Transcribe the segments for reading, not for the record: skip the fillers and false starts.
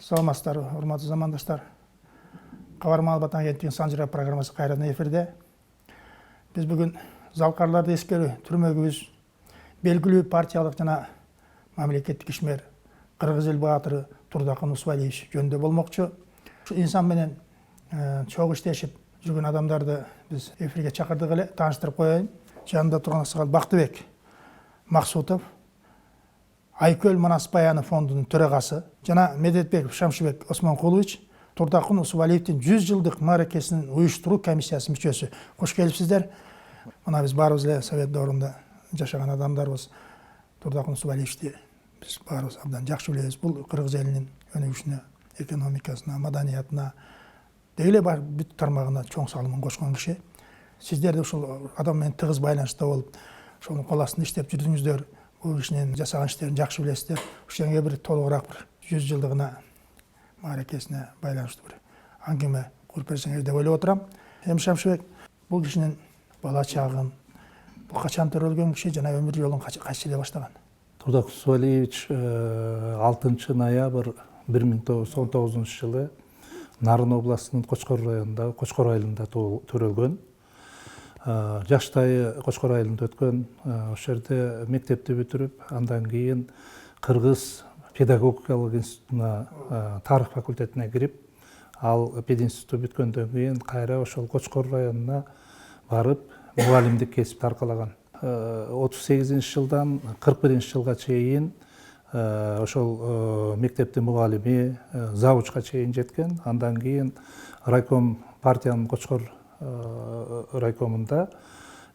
Саламатсыздар, урматтуу замандаштар. Кабар маалымат агенттигинин Санжыра программасы кайрадан эфирде. Биз бүгүн залкарларды эскерүү түрмөгүбүз белгилүү партиялык жана мамлекеттик ишмер Кыргыз эл баатыры Турдакын Усубалиевич жөнүндө болмокчу. Ушу инсан менен чогуу иштешип жүргөн адамдарды биз эфирге чакырдык эле. Тааныштырып коеюн. Жанымда турган Сагал Бактыбек Максутов, Айкөл Манас Баяны фондунун төрагасы жана Медетбеков Шамшыбек Осмонкулович Турдакын Усубалиевдин 100 жылдык мааракесинин уюштуруу комиссиясынын мүчөсү. Кош келипсиздер. Мына биз баарыбыз эле Совет доорунда жашаган адамдарбыз. Турдакын Усубалиевичти биз баарыбыз абдан жакшы билебиз. Бул Кыргыз элинин өнүгүшүнө, экономикасына, маданиятына, деги эле бүт тармагына чоң салымын кошкон киши. Сиздер да ушул адам менен тыгыз байланышта болуп, ошонун кол астында иштеп жүрдүңүздөр. Бул кишинин жасаган иштерин жакшы билесиздер. Ушуга бир толугураак бир 100 жылдыгына мааракесине байланыштуу бир аңгеме куруп берсеңер деп ойлоп отурам. Эми Шамшыбек, бул кишинин бала чагын, бул качан төрөлгөн киши жана өмүр жолун кайсы эле баштаган? Турдакын Усубалиевич 6 ноябрь 1919 жылы Нарын областынын Кочкор районундагы Кочкор айылында төрөлгөн. Жаштайы Кочкор айылында өткөн. Ошол жерде мектепти бүтүрүп, андан кийин Кыргыз педагогикалык институтуна, тарых факультетине кирип, ал пединституту бүткөндөн кийин кайра ошол Кочкор районуна барып, мугалимдик кесипти аркалаган. 38-жылдан 41-жылга чейин ошол мектептин мугалими, завучка чейин жеткен. Андан кийин райком партиянын Кочкор райкомунда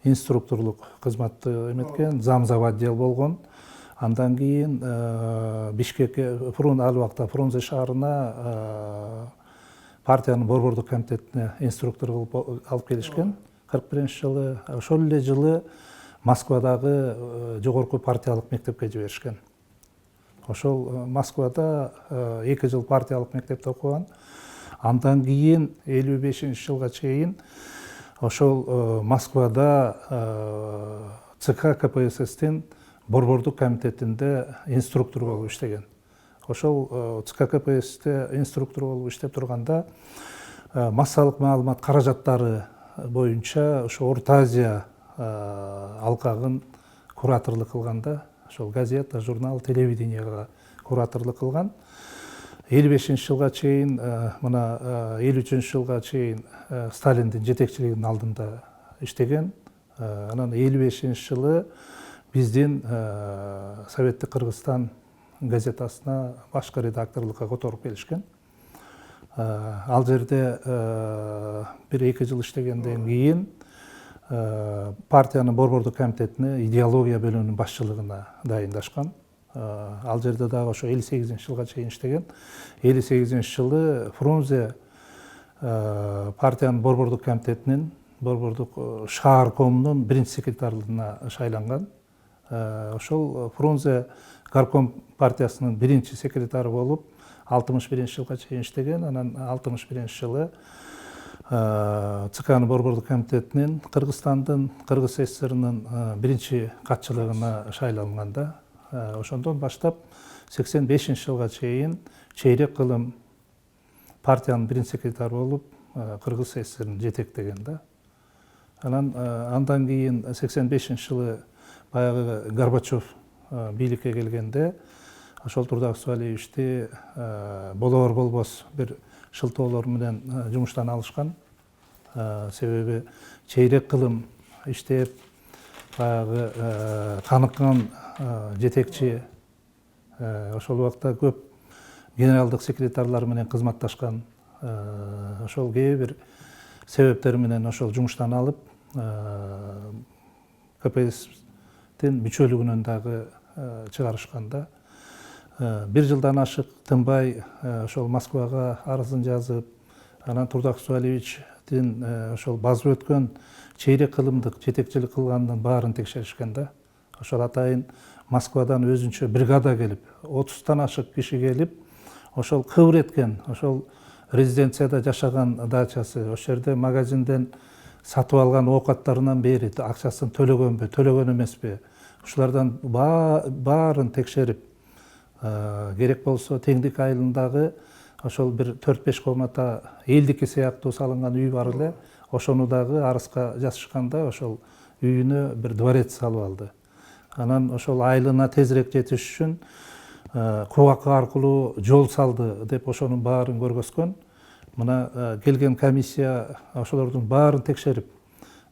инструкторлук кызматты эметкен, замзав отдел болгон. Андан кийин Бишкекке, ал убакта Фрунзе шаарына партиянын борбордук комитетине инструктор кылып алып келишкен 41-жылы. Ошол эле жылы Москвадагы жогорку партиялык мектепке жиберишкен. Ошол Москвада 2 жыл партиялык мектепте окуган. Андан кийин 55-жылга чейин ошол Москвада ЦК КПССтин борбордук комитетинде инструктор болуп иштеген. Ошол ЦК КПССте инструктор болуп иштеп турганда массалык маалымат каражаттары боюнча ошо Орто Азия алкагын кураторлук кылганда, ошол газета, журнал, телевиденияга кураторлук кылган. 55-жылга чейин, мына 53-жылга чейин Сталиндин жетекчилигинин алдында иштеген. Анан 55-жылы биздин Советтик Кыргызстан газетасына башкы редакторлукка которуп келишкен. Ал жерде 1-2 жыл иштегенден кийин партиянын борбордук комитетине идеология бөлүмүнүн башчылыгына дайындашкан. Ал жерде дагы ошо 58-жылга чейин иштеген. 58-жылы Фрунзе партиянын борбордук комитетинин, борбордук шааркомунун биринчи секретарына шайланган. Ошол Фрунзе горком партиясынын биринчи секретары болуп 61-жылга чейин иштеген. Анан 61-жылы ЦКнын борбордук комитетинин Кыргызстандын, Кыргыз СССРынын биринчи катчылыгына шайланганда, ошондон баштап 85-жылга чейин чейрек кылым партиянын биринчи секретары болуп Кыргыз СССРин жетектеген да. Андан кийин 85-жылы баягы Горбачев бийликке келгенде ошол Турдакын Усубалиевичти болор болбос бир шылтоолор менен жумуштан алышкан. Себеби чейрек кылым иштеп, баягы таныккан жетекчи, ошол убакта көп генералдык секретарлар менен кызматташкан. Ошол кээ бир себептер менен ошол жумуштан алып, КПССтин мүчөлүгүнөн дагы чыгарышканда, 1 жылдан ашык тынбай ошол Москвага арызын жазып, анан Турдакын Усубалиевичтин ошол базып өткөн чейрек кылымдык жетекчилик кылганын баарын текшеришкен да. Ошол атайын Москвадан өзүнчө бригада келип, 30тан ашык киши келип, ошол кыбыр эткен, ошол резиденцияда жашаган дачасы, ошол жерде магазинден сатып алган оокаттарынан бери акчасын төлөгөнбү, төлөгөн эмеспи, ушулардан баарын текшерип, керек болсо Теңдик айылындагы ошол бир 4-5 комната элдики сыяктуу салынган үй бар эле. Ошону дагы арызга жазышканда ошол үйүнө бир дворец салып алды. Анан ошол айылына тезирээк жетиш үчүн кубакы аркылуу жол салды деп ошонун баарын көргөзгөн. Мына келген комиссия ошолордун баарын текшерип,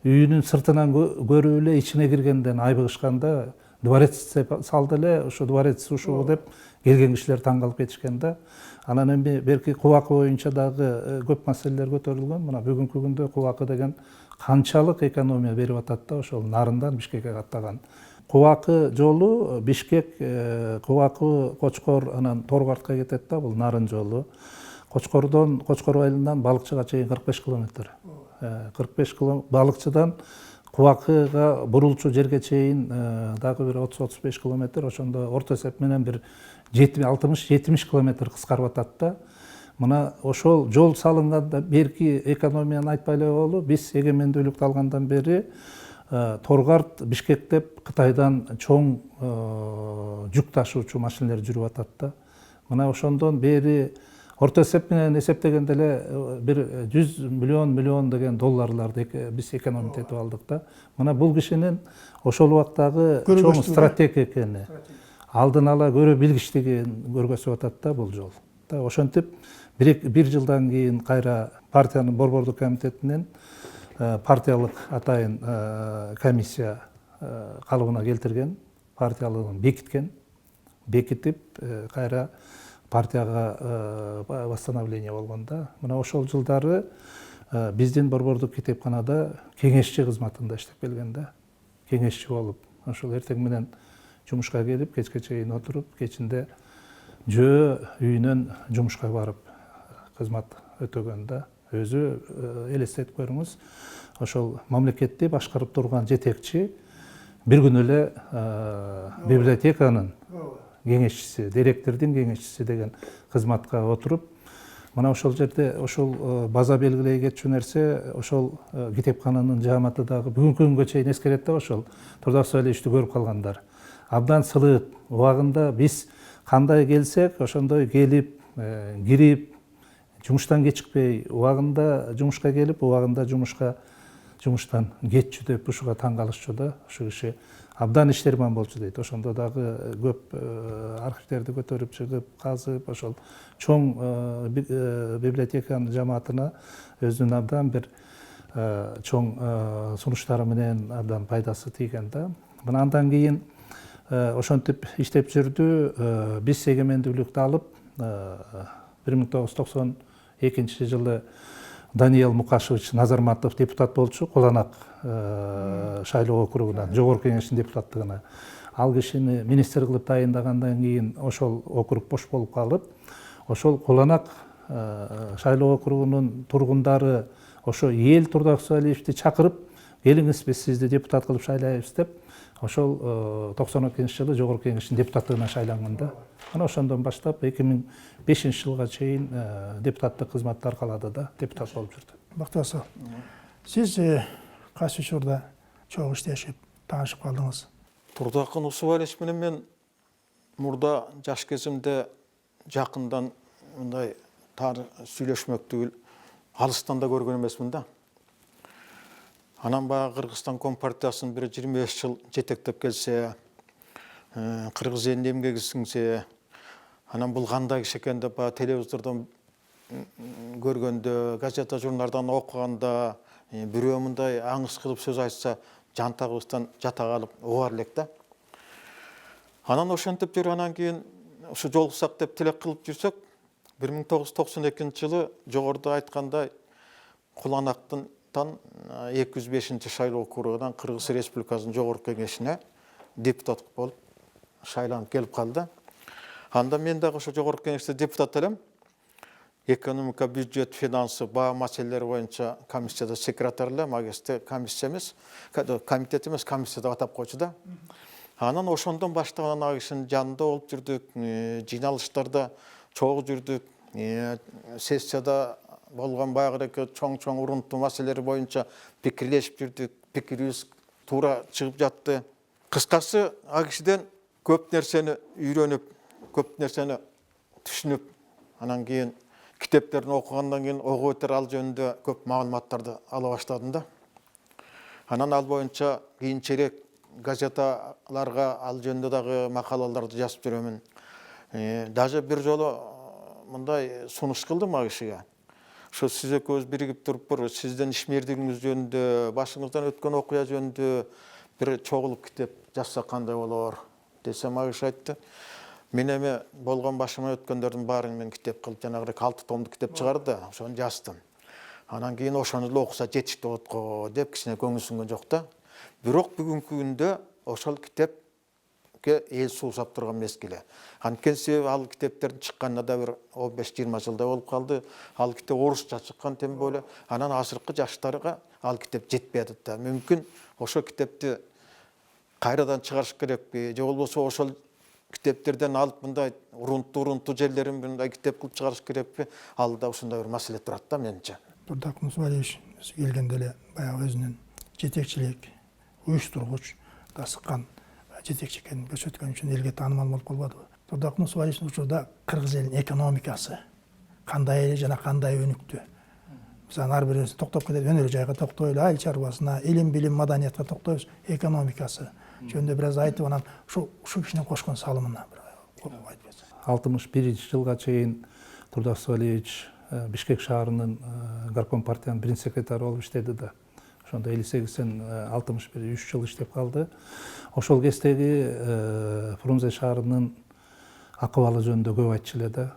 үйүнүн сыртынан көрүп эле ичине киргенден айбыгышканда дворец салды эле, ошо дворец ушул деп келген кишилер таң калып кетишкен да. Анан эми берки кубакы боюнча дагы көп маселелер көтөрүлгөн. Мына бүгүнкү күндө кубакы деген канчалык экономия берип атат да, ошол нарындан Бишкекке каттаган. Кубакы жолу Бишкек, Кубакы, Кочкор, анан Торгартка кетет да, бул нарын жолу. Кочкордон, Кочкор айылынан Балыкчыга чейин 45 километр. 45 километр Балыкчыдан Кубакыга бурулчу жерге чейин дагы бир 30-35 километр, ошондо орто эсеп менен бир 60-70 километр кыскарып атат да. Мына ошол жол салынганда берки экономияны айтпай эле болду. Биз эгемендүүлүктү алгандан бери Торгарт, Бишкек деп Кытайдан чоң жүк ташуучу машинелер жүрүп атат да. Мына ошондон бери орто эсеп менен эсептегенде эле бир 100 миллион деген долларларды биз экономить этип алдык да. Мына бул кишинин ошол убактагы чоң стратег экени, алдын ала көрө билгичтигин көргөзүп атат да бул жол. Ошентип бир жылдан кийин кайра партиянын борбордук комитетинен партиялык атайын комиссия калыбына келтирген, партиялыгын бекитип кайра партияга восстановление болгондо. Мына ошол жылдары биздин борбордук китепканада кеңешчи кызматында иштеп келген да. Кеңешчи болуп, ошол эртең менен жумушка келип, кечке чейин отуруп, кечинде жөө үйүнөн жумушка барып кызмат өтөгөн да. Өзү элестетип көрүңүз, ошол мамлекетти башкарып турган жетекчи бир күн эле библиотеканын кеңешчиси, директордун кеңешчиси деген кызматка отуруп, мына ошол жерде ошол база белгилей кетчү нерсе, ошол китепкананын жааматы дагы бүгүнкү күнгө чейин эскерет да, ошол Турдаксуу Алиевичти көрүп калгандар. Абдан сылык, убагында биз кандай келсек, ошондой келип, кирип, жумуштан кечикпей, убагында жумушка келип, убагында жумуштан кетчү деп ушуга таң калышчу да. Ушу киши абдан иштерман болчу дейт. Ошондо дагы көп архивдерди көтөрүп чыгып, казып, ошол чоң библиотеканын жамаатына өзүнүн абдан бир чоң сунуштары менен абдан пайдасы тийген да. Мына андан кийин ошентип иштеп жүрдү. Биз эгемендүүлүктү алып 1992 жылы Даниил Мукашевич Назарматов депутат болчу, Куланак шайлоо округунан, жогорку кеңештин депутаттыгына. Ал кишини министр кылып тайындагандан кийин ошол округ бош болуп калып, ошол Куланак шайлоо округунун тургундары ошо эл Турдаксуу Алиевичти чакырып, келиңиз биз сизди депутат кылып шайлайбыз деп, ошол 92 жылы жогорку кеңештин депутаттыгына шайланган да. Ана ошондон баштап 2005 жылга чейин депутаттык кызматты аркалады да, депутат болуп жүрдү. Бактыбасов, сиз кайсы учурда чоң иштешип, таанышып калдыңыз? Турдакын Усубалич менен мен мурда жаш кезимде жакындан мындай сүйлөшмөктү алыстан да көргөн эмесмин да. Анан баягы Кыргызстан Компартиясын бир 25 жыл жетектеп келсе, кыргыз элине эмгеги сиңсе, анан бул кандай киши экен деп телевизордон көргөндө, газета журналдардан окуганда, бирөө мындай аңыз кылып сөз айтса, жантагыбыздан жата калып угар элек да. Анан ошентип жүрүп, анан кийин ушу жолуксак деп тилек кылып жүрсөк, 1992 жылы жогоруда айткандай Куланактан 205 шайлоо округунан Кыргыз Республикасынын жогорку кеңешине депутат болуп шайланып келип калды. Анда мен дагы ошо жогорку кеңеште депутат элем. Экономика, бюджет, финансы, баа маселелери боюнча комиссияда секретарь элем, агесте комиссия эмес, комитет эмес, комиссия деп атап койчу да. Анан ошондон баштап ана кишинин жанында болуп жүрдүк, жыйналыштарда чогуу жүрдүк, сессияда болгон баягы чоң урунтуу маселелер боюнча пикирлешип жүрдүк, пикирибиз туура чыгып жатты. Кыскасы, а кишиден көп нерсени үйрөнүп, көп нерсени түшүнүп, анан кийин китептерин окугандан кийин ого бетер ал жөнүндө көп маалыматтарды ала баштадым да. Анан ал боюнча кийинчерээк газеталарга ал жөнүндө дагы макалаларды жазып жүрөмүн. Даже бир жолу мындай сунуш кылдым ал кишиге. Ошо сиз экөөбүз биригип туруп бір сиздин ишмердигиңиз жөнүндө, башыңыздан өткөн окуя жөнүндө бир чогулуп китеп жазсак кандай болор десем, ал киши айтты. Мен эми болгон башыма өткөндөрдүн баарын мен китеп кылып, жанагы 6 томдук китеп чыгарды, ошону жаздым. Анан кийин ошону эле окуса жетиштүү болот го деп кичине көңүл сүнгөн жок да. Бирок бүгүнкү күндө ошол китепке эл суусап турган мезгили. Анткени себеби ал китептердин чыкканына да бир 15-20 жылдай болуп калды. Ал китеп орусча чыккан тем более. Анан азыркы жаштарга ал китеп жетпей атат да. Мүмкүн ошол китепти кайрадан чыгарыш керекпи, же болбосо ошол китептерден алып мындай урунтуу жерлерин мындай китеп кылып чыгарыш керекпи? Ал да ушундай бир маселе турат да менимче. Турдак Мусабалиевич келгенде эле баягы өзүнүн жетекчилик, уюштургуч, сыккан жетекчи экенин көрсөткөн үчүн элге таанымал болуп калбадыбы? Турдак Мусабалиевичтин учурда кыргыз элинин экономикасы кандай эле жана кандай өнүктү? Мисалы ар бирибиз токтоп кетет, өнөр жайга токтойлу, айыл чарбасына, илим, билим, маданиятка токтойбуз, экономикасы жөнүндө бир аз айтып, анан ушу кишинин кошкон салымына айтып берсек. 61-жылга чейин Турдак Мусабалиевич Бишкек шаарынын горком партиянын биринчи секретары болуп иштеди да. Ошондо 58-ден 61 3 жыл иштеп калды. Ошол кездеги Фрунзе шаарынын акыбалы жөнүндө көп айтчу эле да.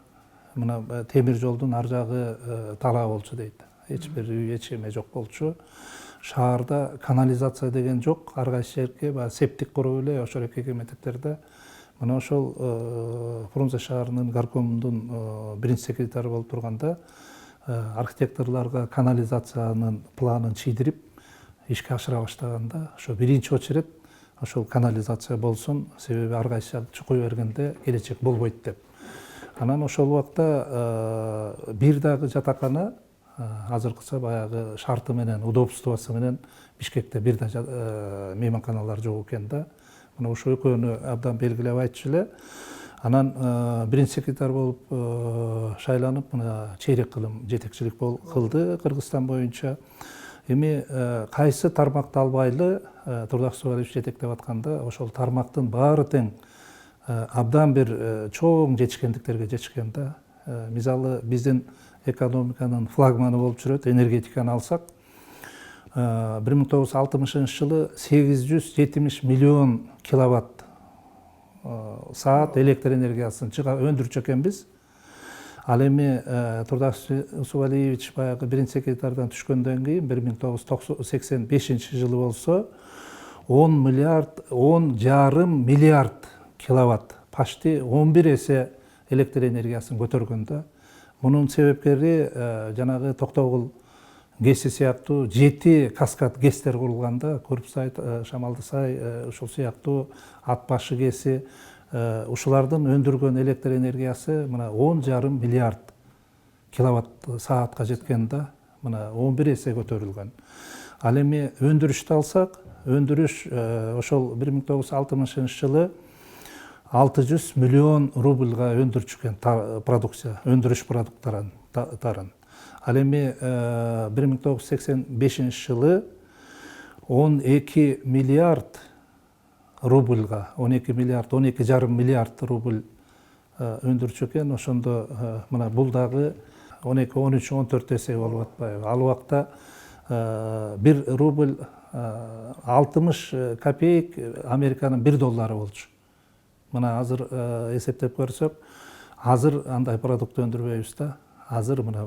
Мына темир жолдун ар жагы талаа болчу дейт. Эч бир үй, эч эме жок болчу. Шаарда канализация деген жок. Ар кайсы жерге баягы септик куруп эле ошол экемендиктерде. Мына ошол Фрунзе шаарынын горкомунун биринчи секретары болуп турганда архитекторлорго канализациянын планын чийдирип ишке ашыра баштаганда, ошо биринчи очеред ошол канализация болсун, себеби ар кайсы чукуй бергенде келечек болбойт деп. Анан ошол убакта бир дагы жатакана азыркыча баягы шарты менен, удобствосу менен Бишкекте бир да мейманканалар жок экен да. Мына ошо экөөнү абдан белгилеп айтчу эле. Анан биринчи секретарь болуп шайланып, мына чейрек кылым жетекчилик кылды Кыргызстан боюнча. Эми кайсы тармакты албайлы Турдак Мусабалиевич жетектеп атканда, ошол тармактын баары тең абдан бир чоң жетишкендиктерге жетишкен да. Мисалы биздин экономиканын флагманы болуп жүрөт, энергетиканы алсак, 1960-жылы 870 миллион киловатт саат электр энергиясын өндүрчү экенбиз. Ал эми Турдак Мусабалиевич баягы биринчи секретардан түшкөндөн кийин 1985-жылы болсо 10,5 миллиард киловатт, почти 11 эсе электр энергиясын көтөргөн да. Мунун себепкери жанагы Токтогул ГЭСи сыяктуу 7 каскад ГЭСтер курулганда, Көрүпсай, Шамалдысай, ушул сыяктуу Ат башы ГЭСи, ушулардын өндүргөн электр энергиясы мына 10,5 миллиард киловатт саатка жеткен да, мына 11 эсе көтөрүлгөн. Ал эми өндүрүштү алсак, өндүрүш ошол 1960-жылы 600 миллион рубльга өндүрчүкен продукция, өндүрүш продукттарын. Ал эми 1985-жылы 12 миллиард рубльга, 12,5 миллиард рубль өндүрчү экен. Ошондо мына бул дагы 12, 13, 14 эсе болуп атпайбы. Ал убакта 1 рубль 60 копеек Американын $1 болчу. Мына азыр эсептеп көрсөк, азыр андай продукт өндүрбөйбүз да. Азыр мына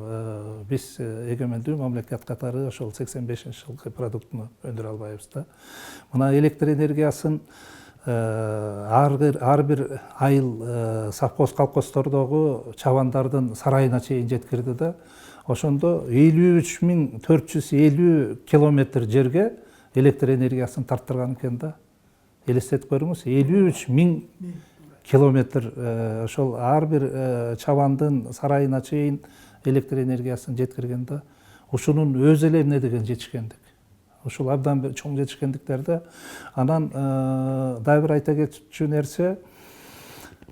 биз эгемендүү мамлекет катары ошол 85-жылкы продуктуну өндүрө албайбыз да. Мына электр энергиясын ар бир айыл совхоз колхоздордогу чабандардын сарайына чейин жеткирди да. Ошондо 53.450 километр жерге электр энергиясын тарттырган экен да. Элестетип көрүңүз, 53.000 километр ошол ар бир чабандын сарайына чейин электр энергиясын жеткирген да. Ушунун өзү эле эмне деген жетишкендик. Ушул абдан бир чоң жетишкендиктерде. Анан дагы бир айта кетчү нерсе,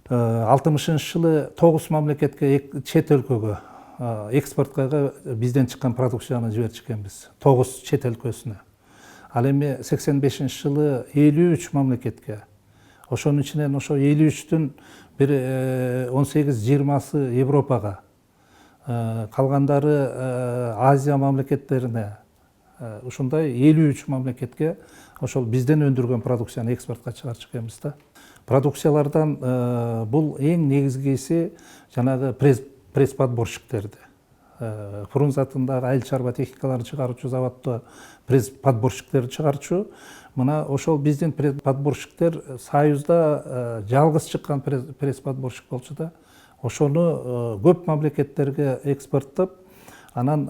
60-жылы 9 мамлекетке, чет өлкөгө экспортко бизден чыккан продукцияны жиберчүкенбиз 9 чет өлкөсүнө. Ал эми 85-жылы 53 мамлекетке, ошонун ичинен ошо 53-түн бир 18-20сы Европага, калгандары Азия мамлекеттерине, ушундай 53 мамлекетке ошол бизден өндүргөн продукцияны экспортко чыгарчу экенбиз да. Продукциялардан бул эң негизгиси жанагы пресс-подборщиктерди. Фрунзатындагы айыл чарба техникаларын чыгаруучу заводдо пресс-подборщиктерди чыгарчу. Мына ошол биздин пресс-подборщиктер Союзда жалгыз чыккан пресс-подборщик болчу да. Ошону көп мамлекеттерге экспорттоп, анын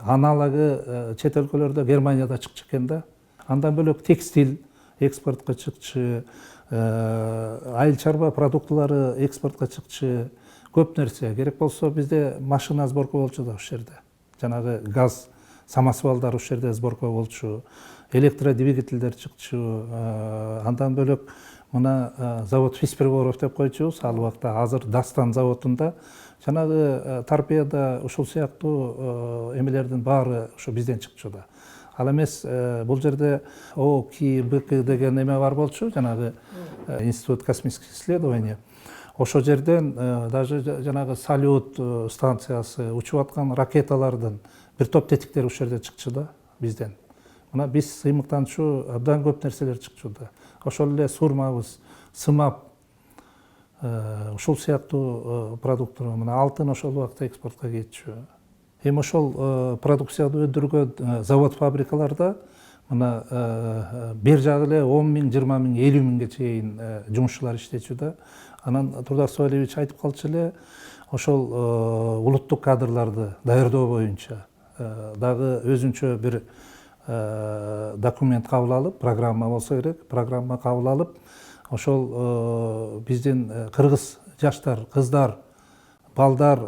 аналогы чет өлкөлөрдө Германияда чыкчу экен да. Андан бөлөк текстиль экспортко чыкчу, айыл чарба продуктылары экспортко чыкчу, көп нерсе. Керек болсо бизде машина сборка болчу да ушул жерде. Жанагы газ самосвалдар ушул жерде сборка болчу, электродвигательдер чыкчу. Андан бөлөк мына завод Фисперворов деп койчубуз, ал убакта азыр Дастан заводунда жанагы торпеда ушул сыяктуу эмелердин баары ошо бизден чыкчу да. Ал эмес бул жерде ОКБК деген эме бар болчу, жанагы Институт космических исследований. Ошол жерден даже жанагы салют станциясы, учуп аткан ракеталардын бир топ тетиктери ушул жерден чыкчу да бизден. Мына биз сыймыктанчу абдан көп нерселер чыкчу да. Ошол эле сурмабыз, сымап, ушул сыяктуу продукттар, мына алтын ошол убакта экспортко кетчү. Эми ошол продукцияны өндүргөн завод-фабрикаларда мына бир жагы эле 10 000, 20 000, 50 000ге чейин жумушчулар иштечү да. Анан Турдак Суалиевич айтып калчу эле, ошол улуттук кадрларды даярдоо боюнча дагы өзүнчө бир документ кабыл алып, программа болсо керек, программа кабыл алып, ошол биздин кыргыз жаштар, кыздар, балдар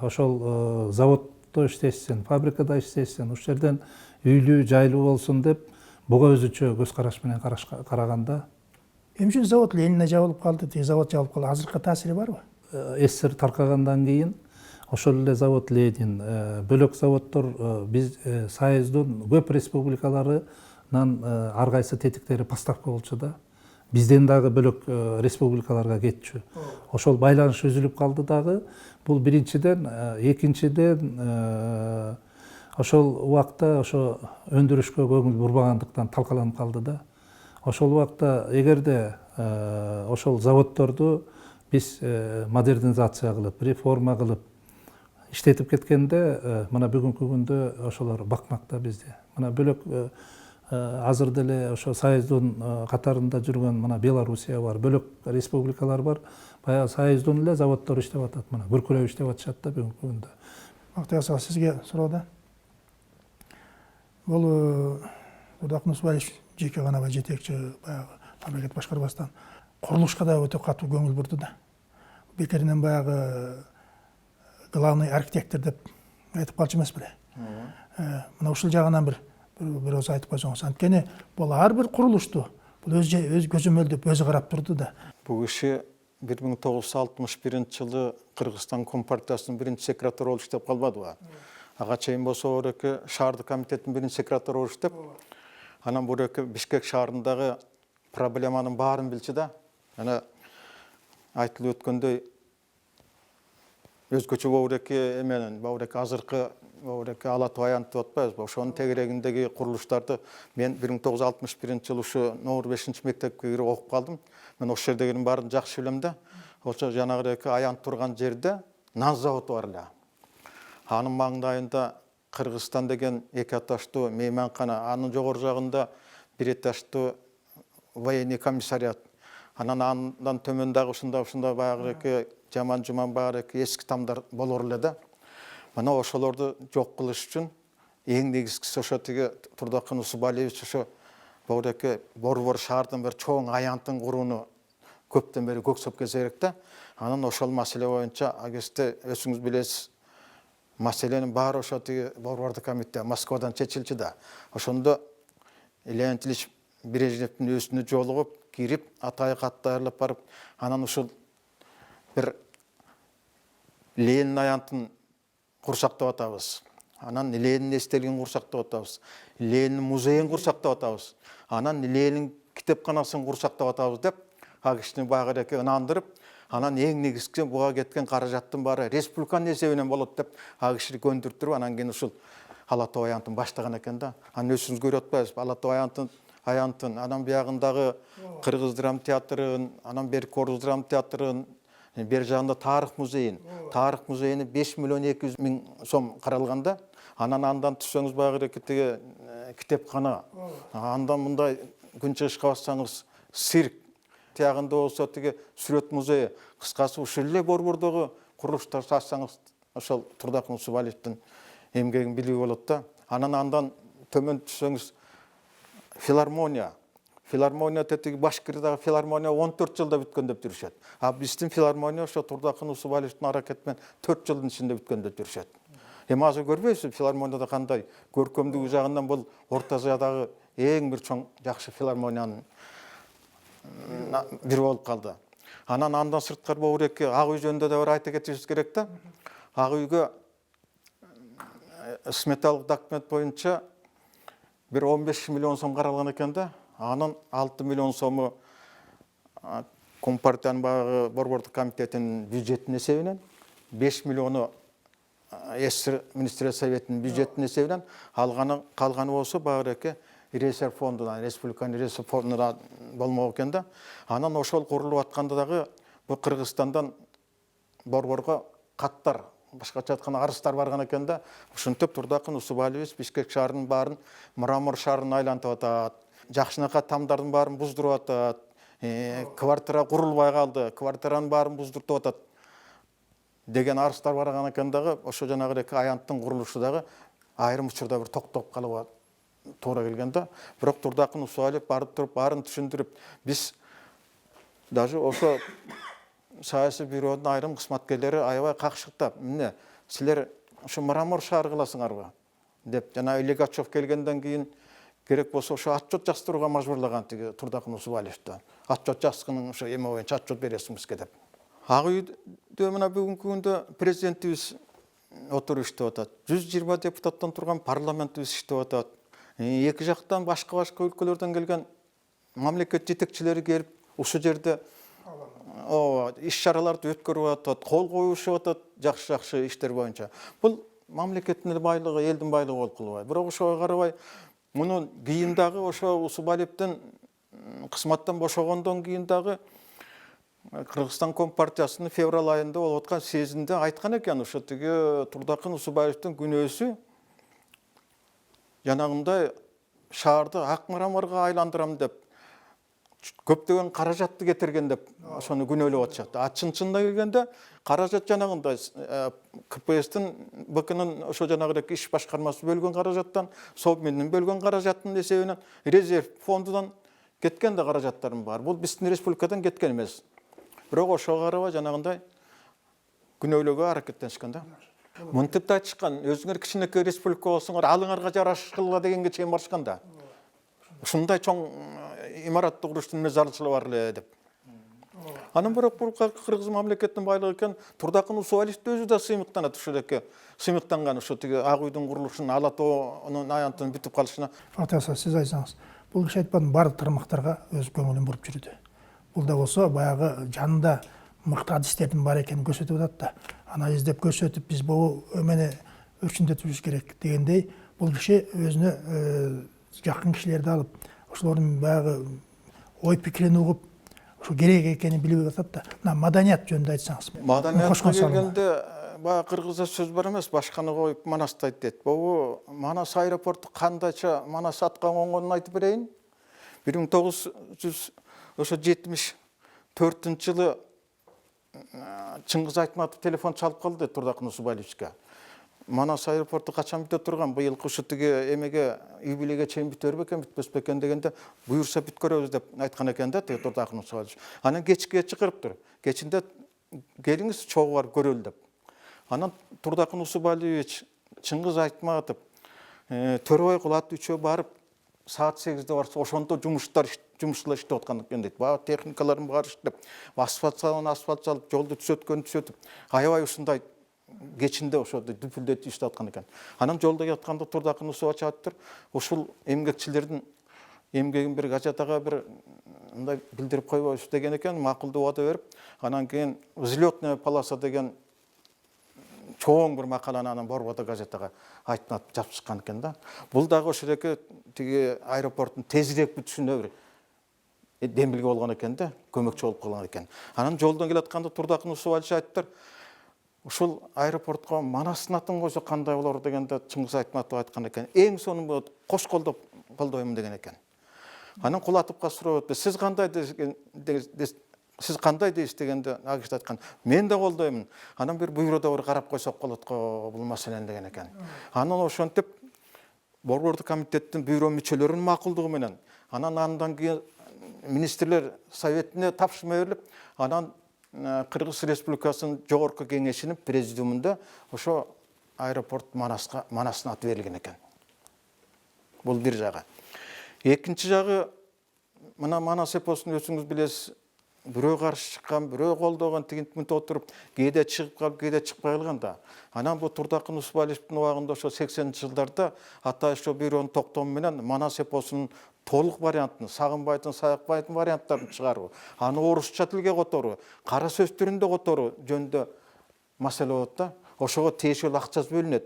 ошол заводдо иштешсин, фабрикада иштешсин, ушул жерден үйлүү, жайлуу болсун деп буга өзүнчө көз караш менен караганда. Эмне үчүн завод Ленинде жабылып калды, тиги завод жабылып калды? Азыркы таасири барбы? СССР таркагандан кийин ошол эле завод Ленин, бөлөк заводдор биз Союздун көп республикаларынан ар кайсы тетиктери поставка болчу да. Бизден дагы бөлөк республикаларга кетчү. Ошол байланыш үзүлүп калды дагы. Бул биринчиден, экинчиден ошол убакта ошо өндүрүшкө көңүл бурбагандыктан талкаланып калды да. Ошол убакта эгерде ошол заводдорду биз модернизация кылып, реформа кылып иштетип кеткенде, мына бүгүнкү күндө ошолор бакмак да бизди. Мына бөлөк азыр деле ошо Союздун катарында жүргөн мына Белоруссия бар, бөлөк республикалар бар. Баягы Союздун эле заводдору иштеп атат, мына бүркүрөп иштеп атышат да бүгүнкү күндө. Бактыгасага сизге суроо да. Бул Турдак Нусубаевич жеке гана жетекчи баягы мамлекет башкарбастан курулушка да өтө катуу көңүл бурду да. Бекеринен баягы главный архитектор деп айтып калчу эмес беле. Мына ушул жагынан бир ооз айтып койсоңуз. Анткени бул ар бир курулушту бул өз көзөмөлдөп өзү карап турду да. Бул киши 1961 жылы Кыргызстан Компартиясынын биринчи секретары болуп иштеп калбадыбы? Ага чейин болсо Ореке шаардык комитеттин биринчи секретары болуп иштеп, анан бул Ореке Бишкек шаарындагы проблеманын баарын билчү да. Ана айтылып өткөндөй өзгөчө Ореке эменин, Ореке азыркы Ореке Ала Тоо аянты деп атпайбызбы? Ошонун тегерегиндеги курулуштарды мен 1961 жылы ушу номер 5 мектепке кирип окуп калдым. Мен ошол жердегинин баарын жакшы билем да. Ошо жанагы Ореке аянт турган жерде нан заводу бар эле. Анын маңдайында Кыргызстан деген 2 этаждуу мейманкана, анын жогору жагында 1 этаждуу военный комиссариат. Андан төмөн дагы ушунда баягы жаман бар эски тамдар болор эле да. Мына ошолорду жок кылыш үчүн эң негизгиси ошо тиги Турдак Нусубалиевич ошо Ореке борбор шаардын бир чоң аянтын курууну көптөн бери көксөп келсе керек да. Анан ошол маселе боюнча агесте өзүңүз билесиз, маселенин баары ошо тиги борбордук комитет Москвадан чечилчү да. Ошондо Леонид Ильич Брежневдин өзүнө жолугуп, кирип, атайы кат даярлап барып, анан ушул бир Ленин аянтын курсактап атабыз. Анан Ленин эстелигин курсактап атабыз. Ленин музейин курсактап атабыз. Анан Ленин китепканасын курсактап атабыз деп ал кишини багы элекке ынандырып, анан эң негизги буга кеткен каражаттын баары республиканын эсебинен болот деп ал кишини көндүртүрүп, анан кийин ушул Ала Тоо аянтын баштаган экен да. Анан өзүңүз көрүп атпайсызбы? Ала Тоо аянтын, анан биягындагы Кыргыз драма театрын, анан бери Орус драма театрын, бер жагында тарых музейин. Тарых музейине 5 миллион 200 миң сом каралганда, анан андан түшсөңүз багы тиги китепкана, андан мындай күнчыгышка бассаңыз цирк, тиягында болсо тиги сүрөт музейи, кыскасы ушул эле борбордогу курулуштар сассаңыз ошол Турдакын Усубалиевдин эмгегин билүүгө болот да. Андан төмөн түшсөңүз филармония. Филармония тетиги Башкирдагы филармония 14 жылда бүткөн деп жүрүшөт. А биздин филармония ошо Турдакын Усубалиевдин аракети менен 4 жылдын ичинде бүткөн деп жүрүшөт. Эми азыр көрбөйсүз филармонияда кандай көркөмдүгү жагынан бул Орто Азиядагы эң бир чоң жакшы филармониянын бири болуп калды. Андан сырткары Боуреке Ак үй жөнүндө да бир айта кетишибиз керек да. Ак үйгө сметалык документ боюнча бир 15 миллион сом каралган экен да. Анын 6 миллион сому Компартиянын багы борбордук комитетинин бюджетинин эсебинен, 5 миллиону СССР Министрлер Советинин бюджетинин эсебинен, калганы болсо багыреке резерв фондунан, республиканын резерв фондунан болмок экен да. Анан ошол курулуп атканда дагы бул Кыргызстандан борборго каттар, башкача айтканда арыздар барган экен да. Ушинтип Турдакын Усубалиевич Бишкек шаарынын баарын мрамор шаарына айлантып атат. Жакшынакай тамдардын баарын буздуруп атат. Квартира курулбай калды, квартиранын баарын буздуртуп атат деген арыздар барган экен дагы. Ошо жанагы аянттын курулушу дагы айрым учурда бир токтоп калууга туура келген да. Бирок Турдакын Усубалиев барып туруп баарын түшүндүрүп, биз даже ошо саясий бюродун айрым кызматкерлери аябай какшыктап, эмне силер ошо мрамор шаар кыласыңарбы деп, жана Легачев келгенден кийин керек болсо ошо отчет жаздырууга мажбурлаган тиги Турдакын Усубалиевди. Отчет жазгынын ошо эме боюнча отчет бересиңизге деп. Ак үйдө мына бүгүнкү күндө президентибиз отуруп иштеп атат. 120 депутаттан турган парламентибиз иштеп атат. Эки жактан башка өлкөлөрдөн келген мамлекет жетекчилери келип ушул жерде иш-чараларды өткөрүп атат, кол коюшуп атат жакшы иштер боюнча. Бул мамлекеттин байлыгы, элдин байлыгы болуп калбайбы? Бирок ошого карабай, муну кийин дагы ошо Усубалиевдин кызматтан бошогондон кийин дагы Кыргызстан Компартиясынын февраль айында болуп аткан съездинде айткан экен, ошо тиги Турдакын Усубалиевдин күнөөсү жанагындай шаарды ак мраморго айландырам деп көптөгөн каражатты кетирген деп ошону күнөөлөп атышат. Чын-чынына келгенде каражат жанагындай КПСстин БКнын ошо жанагы иш башкармасы бөлгөн каражаттан, Совминдин бөлгөн каражаттын эсебинен, резерв фондунан кеткен да каражаттарым бар. Бул биздин республикадан кеткен эмес. Бирок ошого карабай жанагындай күнөөлөөгө аракеттенишкен да. Мынтип да айтышкан, өзүңөр кичинекей республика болсоңор, алыңарга жарашкыла дегенге чейин барышкан да. Ушундай чоң имаратты куруштун мезарчылыгы бар эле деп. Анан бирок бул Кыргыз мамлекеттин байлыгы экен, Турдакын Усубалиев өзү да сыймыктанат ушул эке. Сыймыктанган ошо тиги Ак үйдүн курулушун, Ала Тоонун аянтын бүтүп калышына. Фатаса, сиз айтсаңыз, бул киши айтпадым, бардык тармактарга өз көңүлүн буруп жүрдү. Бул да болсо баягы жанында мыкты адистердин бар экенин көрсөтүп атат да. Ана издеп көрсөтүп, биз бул эмени өрчүндөтүбүз керек дегендей, бул киши өзүнө жакын кишилерди алып, ошолордун баягы ой пикирин угуп, ошо керек экенин билип атат да. Мына маданият жөнүндө айтсаңыз. Маданиятка келгенде баягы кыргызда сөз бар эмес, башканы коюп Манасты айт дейт. Бул Манас аэропорту кандайча Манас атка конгонун айтып берейин. 1974-жылы Чыңгыз Айтматов телефон чалып калды Турдакын Усубалиевичке. Манас аэропорту качан бүтө турган, быйылкы ушу тиги эмеге юбилейге чейин бүтөр бекен, бүтпөс бекен дегенде, буюрса бүткөрөбүз деп айткан экен да тиги Турдакын Усубалиевич. Анан кечке чакырыптыр. Кечинде келиңиз чогуу барып көрөлү деп. Анан Турдакын Усубалиевич, Чыңгыз Айтматов, Төрөбай Кулат үчөө барып саат 8-де барса, ошондо жумуштар иштеп аткан экен дейт. Баа техникаларын баары иштеп, асфальт салып, жолду түзөткөн түзөтүп, аябай ушундай кечинде ошо дүпүлдөтүп иштеп аткан экен. Анан жолдо жатканда Турдакын Усубачы айтыптыр, ушул эмгекчилердин эмгегин бир газетага бир мындай билдирип койбойсуз деген экен, макулдуу убада берип, анан кийин взлетная полоса деген чоң бир макаланы анан Борбода газетага айтып жазып чыккан экен да. Бул дагы ошол эки тиги аэропорттун тезирээк бүтүшүнө бир демилге болгон экен да, көмөкчү болуп калган экен. Анан жолдон келатканда Турдакын Усубачы айтыптыр, ушул аэропортко Манастын атын койсо кандай болор дегенде Чыңгыз Айтматов айткан экен. Эң сонун кош колдоп колдойм деген экен. Анан Кулатовго сурап, сиз кандай сиз кандай дейсиз дегенде ал киши айткан, мен да колдоймун. Анан бир буйроодо бир карап койсок болот го бул маселени деген экен. Анан ошентип Борбордук комитеттин бюро мүчөлөрүнүн макулдугу менен анан андан кийин министрлер советине тапшырма берилип, анан Кыргыз Республикасынын жогорку кеңешинин президиумунда ошо аэропорт Манастын аты берилген экен. Бул бир жагы. Экинчи жагы, мына Манас эпосун өзүңүз билесиз, бирөө каршы чыккан, бирөө колдогон, тигинтинт отуруп, кээде чыгып калып, кээде чыкпай калган да. Анан бул Турдакын Усубалиевдин убагында ошо 80-жылдарда Атай ошо бюронун токтому менен Манас эпосунун толук вариантын, Сагынбайдын, Саякбайдын варианттарын чыгаруу, аны орусча тилге которуу, кара сөз түрүндө которуу жөнүндө маселе болот да. Ошого тиешелүү акча бөлүнөт.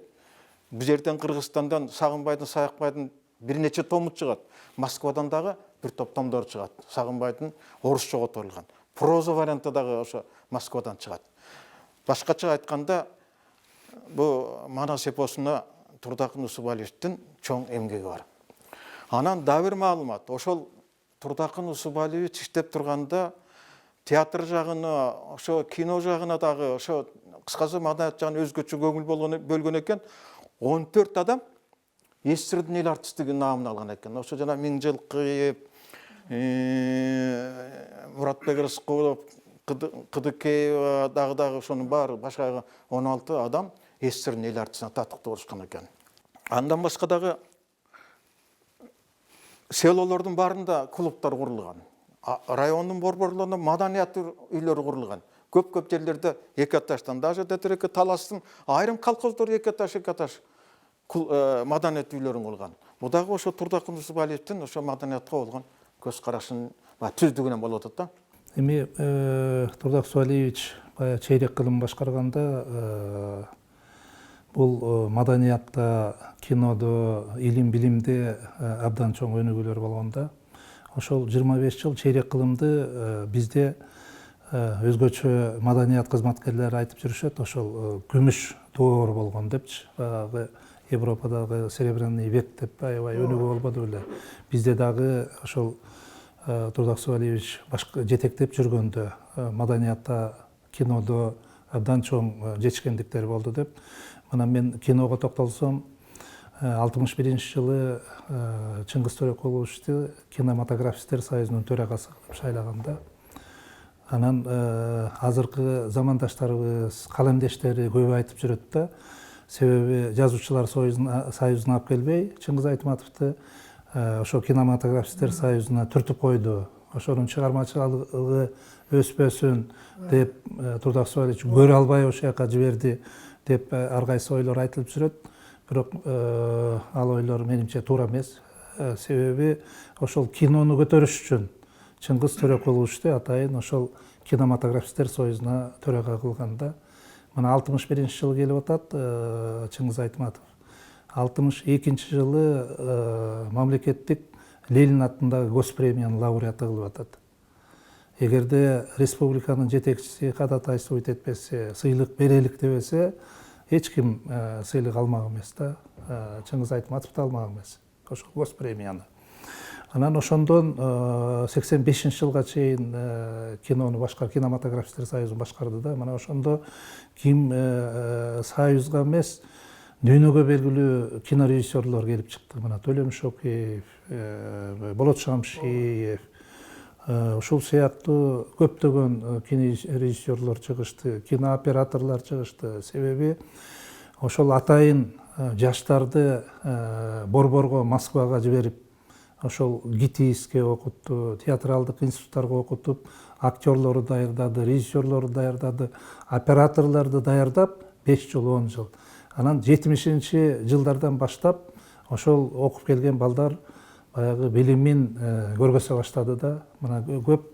Бул жерден Кыргызстандан Сагынбайдын, Саякбайдын бир нече тому чыгат. Москвадан дагы бир топ томдор чыгат. Сагынбайдын орусча которулган. Проза варианты дагы ошо Москвадан чыгат. Башкача айтканда, бул Манас эпосуна Турдакын Усубалиевдин чоң эмгеги бар. Анан да бир маалымат, ошол Турдакын Усубалиевич иштеп турганда театр жагына, ошо кино жагына дагы, ошо кыскасы маданият жагына өзгөчө көңүл бөлгөн экен. 14 адам эсирдин эл артисттиги наамын алган экен. Ошо жана Миңжылкыев, Муратбек Рыскулов, Кыдыкеева дагы ошонун баары башка 16 адам эсирдин эл артистине татыктуу болушкан экен. Андан башка дагы селолордун баарында клубтар курулган. Райондун борборлорунда маданият үйлөрү курулган. Көп жерлерде эки этаждан, даже Тетереке Таластын айрым колхоздор эки этаж маданият үйлөрүн курган. Бул дагы ошо Турдакын Усубалиевдин ошо маданиятка болгон көз карашынын түздүгүнөн болуп атат да. Эми Турдак Усубалиевич баягы чейрек кылым башкарганда бул маданиятта, кинодо, илим билимде абдан чоң өнүгүүлөр болгондо ошол 25 жыл чейрек кылымды бизде өзгөчө маданият кызматкерлери айтып жүрүшөт, ошол күмүш доор болгон депчи. Баягы Европадагы серебряный век деп аябай өнүгүү болбоду беле. Бизде дагы ошол Турдак Усубалиевич жетектеп жүргөндө маданиятта, кинодо абдан чоң жетишкендиктер болду деп. Мына мен киного токтолсом, 61 жылы Чыңгыз Төрөкуловичти кинематографисттер союзунун төрагасы кылып шайлаганда, анан азыркы замандаштарыбыз, калемдештери көп айтып жүрөт да, себеби жазуучулар союзуна алып келбей, Чыңгыз Айтматовду ошо кинематографисттер союзуна түртүп койду. Ошонун чыгармачылыгы өспөсүн деп Турдак Усубалиевич көрө албай ошол жака жиберди деп ар кайсы ойлор айтылып жүрөт. Бирок ал ойлор менимче туура эмес. Себеби ошол кинону көтөрүш үчүн Чыңгыз Төрөкуловичти атайын ошол кинематографисттер союзуна төрага кылганда, мына 61 жыл келип атат Чыңгыз Айтматов. 62 жылы мамлекеттик Ленин атындагы госпремиянын лауреаты кылып атат. Эгерде республиканын жетекчиси кадатайствовать этпесе, сыйлык берелик дебесе, эч ким сыйлык алмак эмес да. Чыңгыз Айтматов да алмак эмес ошол госпремияны. Анан ошондон 85 жылга чейин кинону башкар, кинематографисттер союзун башкарды да. Мына ошондо ким союзга эмес, дүйнөгө белгилүү кинорежиссерлор келип чыкты. Мына Төлөм Шокеев, Болот Шамшиев, ушул сыяктуу көптөгөн кинорежиссерлор чыгышты, кинооператорлор чыгышты. Себеби ошол атайын жаштарды борборго, Москвага жиберип, ошол ГИТИСке окутту, театралдык институттарга окутуп, актерлорду даярдады, режиссерлорду даярдады, операторлорду даярдап, 5 жыл 10 жыл. Анан 70 жылдардан баштап ошол окуп келген балдар баягы билимин көргөзө баштады да. Мына көп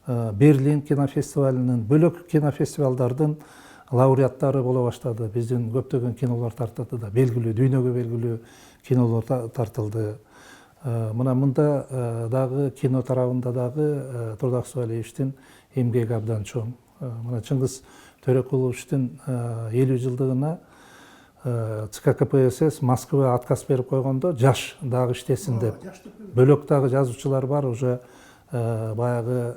Берлин кинофестивалынын, бөлөк кинофестивалдардын лауреаттары боло баштады. Биздин көптөгөн кинолор тартылды да, белгилүү, дүйнөгө белгилүү кинолор тартылды. Мына мында дагы кино тарабында дагы Турдак Субалиевичтин эмгеги абдан чоң. Мына Чыңгыз Төрөкуловичтин 50 жылдыгына ЦК КПСС Москва отказ берип койгондо, жаш дагы иштесин деп. Бөлөк дагы жазуучулар бар, уже баягы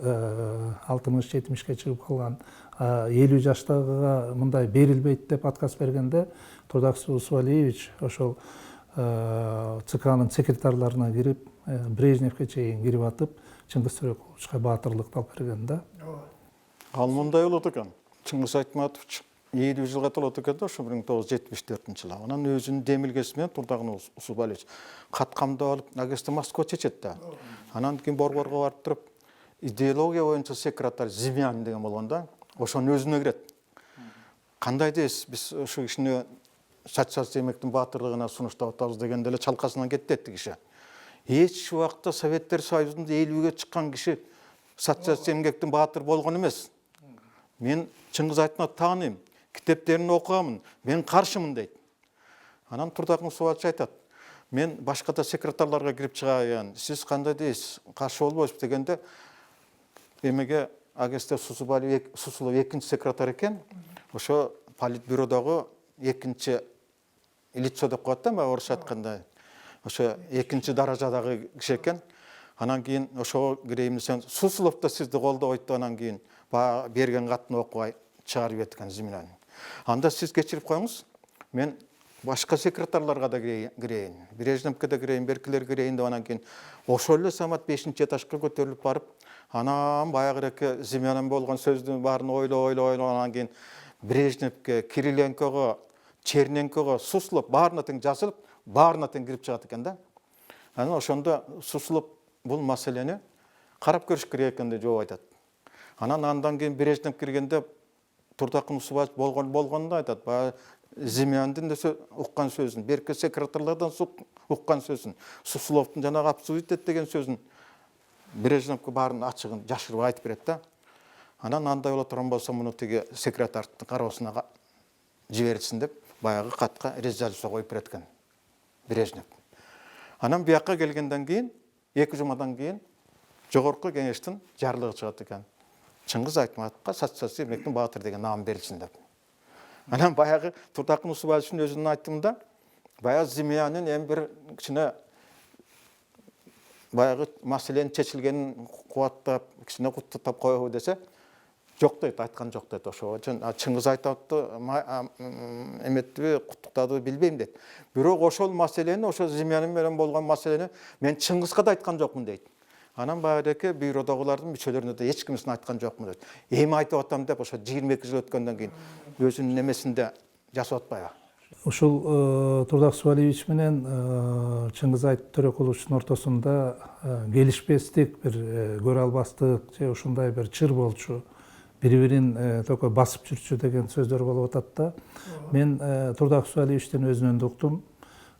60-70ке чыгып калган. 50 жаштагыга мындай берилбейт деп отказ бергенде, Турдак Субалиевич ошол ЦКнын секретарларына кирип, Брежневке чейин кирип атып, Чыңгыз Төрөкуловичка баатырлык алып берген да. Ал мындай болот экен. Чыңгыз Айтматович 50 жылга толот экен да, ошо 1974-жылы. Анан өзүнүн демилгеси менен Турдак Субалиевич кат камдап алып, агентство Москва чечет да. Анан кийин борборго барып туруп, идеология боюнча секретарь Зимянин деген болгон да. Ошонун өзүнө кирет. Кандай дейсиз, биз ошо кишини социалист эмектин баатырлыгына сунуштап атабыз дегенде эле чалкасынан кетти киши. Эч убакта Советтер Союзунда 50ге чыккан киши социалист эмгектин баатыр болгон эмес. Мен Чыңгыз Айтматовду тааныйм, китептерин окугамын, мен каршымын дейт. Анан Турдак Субалиевич айтат: мен башка да секретарларга кирип чыгайын, сиз кандай дейсиз, каршы болбойсузбу дегенде, эмеге агентство Сусулов экинчи секретарь экен, ошо политбюродогу экинчи лицо деп коет да, орусча айтканда. Ошо экинчи даражадагы киши экен. Анан кийин ошого кирейин десем, Сусулов да сизди колдобойт деп, анан кийин берген катын окубай чыгарып кеткен Зимянин. Анда сиз кечирип коюңуз, мен башка секретарларга да кирейин, Брежневке да кирейин, Беркилер кирейин деп, анан кийин ошол эле самат 5-чи этажга көтөрүлүп барып, анан баягыреки Зимянин болгон сөздүн баарын ойлой, анан кийин Брежневке, Кириленкого, Черненкого, Суслов баарына тең жазылып, баарына тең кирип чыгат экен да. Анан ошондо Суслов бул маселени карап көрүш керек экен деп жооп айтат. Анан андан кийин Брежнев киргенде Турдак Субалиевич болгондо айтат, баягы Зимяндын да уккан сөзүн, берки секретарлардан уккан сөзүн, Сусловдун жанагы абсурдитет деген сөзүн Брежневке баарын ачыгын жашырып айтып берет да. Анан андай боло турган болсо, муну тиги секретардын кароосуна жиберилсин деп, баягы катка резолюция коюп берет экен Брежнев. Анан бияка келгенден кийин, 2 жумадан кийин жогорку кеңештин жарлыгы чыгат экен. Чыңгыз Айтматовго социалист эмектин баатыр деген наам берилсин деп. Анан баягы Турдак Субалиевичтин өзүнүн айтымында, баягы Зимянин эми бир кичине баягы маселенин чечилгенин кубаттап, кичине куттуктап коебу десе, жок дейт, айткан жок дейт. Ошого үчүн Чыңгыз Айтматовду эметти, куттуктадыбы билбейм дейт. Бирок ошол маселени, ошо Зимянин менен болгон маселени мен Чыңгызга да айткан жокмун дейт. Анан баягы бюродогулардын мүчөлөрүнө да эч кимисине айткан жокмун дейт. Эми айтып атам деп, ошо 22 жыл өткөндөн кийин өзүнүн немесинде жазып атпайбы? Ушул Турдак Субалиевич менен Чыңгыз Төрөкуловичтин ортосунда келишпестик, бир көрө албастык же ушундай бир чыр болчу, бири-бирин токой басып жүрчү деген сөздөр болуп атат да. Мен Турдак Субалиевичтен өзүнөн да уктум,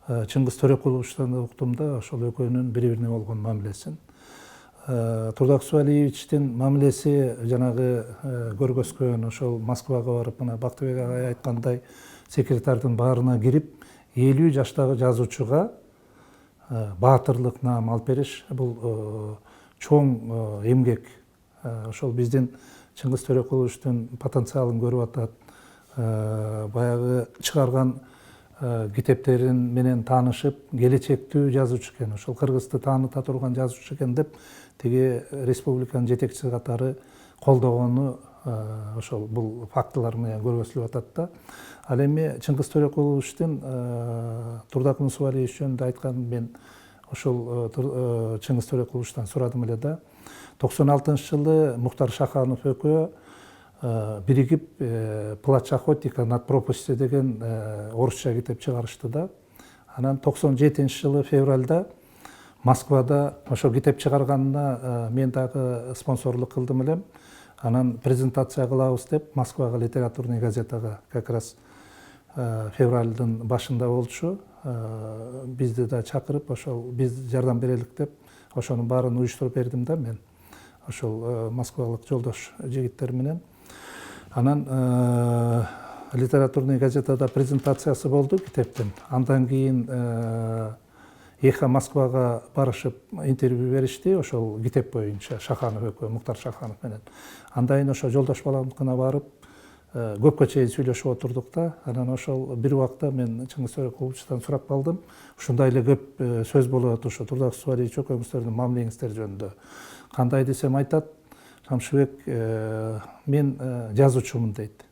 Чыңгыз Төрөкуловичтен да уктум да, ошол экөөнүн бири-бирине болгон мамилесин. Турдак Субалиевичтин мамилеси жанагы көргөзгөн, ошол Москвага барып, мына Бактыбек агай айткандай, секретардын баарына кирип, 50 жаштагы жазуучуга баатырлык наам алып бериш, бул чоң эмгек. Ошол биздин Чыңгыз Төрөкуловичтин потенциалын көрүп атат. Баягы чыгарган китептерин менен таанышып, келечектүү жазуучу экен, ошол Кыргызды тааныта турган жазуучу экен деп, тиги республиканын жетекчиси катары колдогону ошол бул фактылар менен көргөзүлүп атат да. Ал эми Чыңгыз Төрөкуловичтин Турдак Субалиевич жөнүндө айтканын мен ошол Чыңгыз Төрөкуловичтан сурадым эле да. 96-жылы Мухтар Шаханов экөө биригип «Плач охотника над пропастью» деген орусча китеп чыгарышты да. Анан 97-жылы февралда Москвада ошо китеп чыгарганына мен дагы спонсорлук кылдым элем. Анан презентация кылабыз деп Москвага литературный газетага как раз февралдын башында болчу. Бизди да чакырып, ошол биз жардам берелик деп, ошонун баарын уюштуруп бердим да мен. Ошол москвалык жолдош жигиттер менен. Анан литературный газетада презентациясы болду китептин. Андан кийин Эхо Москвага барышып интервью беришти, ошол китеп боюнча Шаханов экөө, Муктар Шаханов менен. Андан кийин ошо жолдош баламдыкына барып, көпкө чейин сүйлөшүп отурдук да. Анан ошол бир убакта мен Чыңгыз Төреқуловичтан сурап калдым. Ушундай эле көп сөз болуп ушу Турдаксу Валиевич экөөңүздөрдүн мамилеңиздер жөнүндө. Кандай десем айтат, Шамшыбек, мен жазуучумун дейт.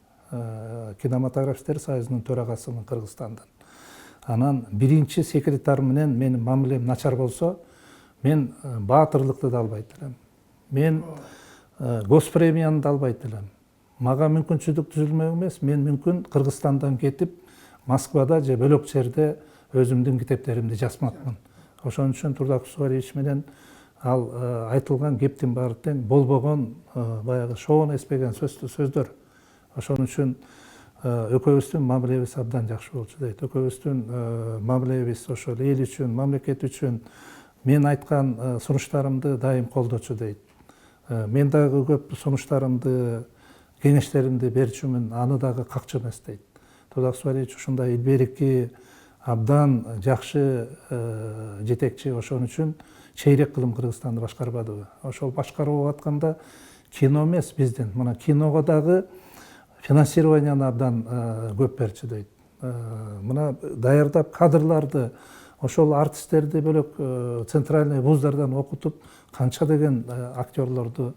Кинематографисттер союзунун төрагасымын Кыргызстандан. Анан биринчи секретарь менен менин мамилем начар болсо, мен баатырлыкты да албайт элем. Мен госпремияны да албайт элем. Мага мүмкүнчүлүк түзүлмөк эмес, мен мүмкүн Кыргызстандан кетип, Москвада же бөлөк жерде өзүмдүн китептеримди жазмакмын. Ошон үчүн Турдаксу Валиевич менен ал айтылган кептин баары тең болбогон, баягы шоон эспеген сөздөр. Ошон үчүн экөөбүздүн мамилебиз абдан жакшы болчу дейт. Экөөбүздүн мамилебиз ошол эл үчүн, мамлекет үчүн мен айткан сунуштарымды дайым колдочу дейт. Мен дагы көп сунуштарымды, кеңештеримди берчүмүн, аны дагы какчу эмес дейт. Турдаксу Валиевич ушундай илберки, абдан жакшы жетекчи. Ошон үчүн чейрек кылым Кыргызстанды башкарбадыбы. Ошол башкарып атканда кино эмес биздин, мына киного дагы финансированияны абдан көп берчү дейт. Мына даярдап кадрларды, ошол артисттерди бөлөк центральный вуздардан окутуп, канча деген актерлорду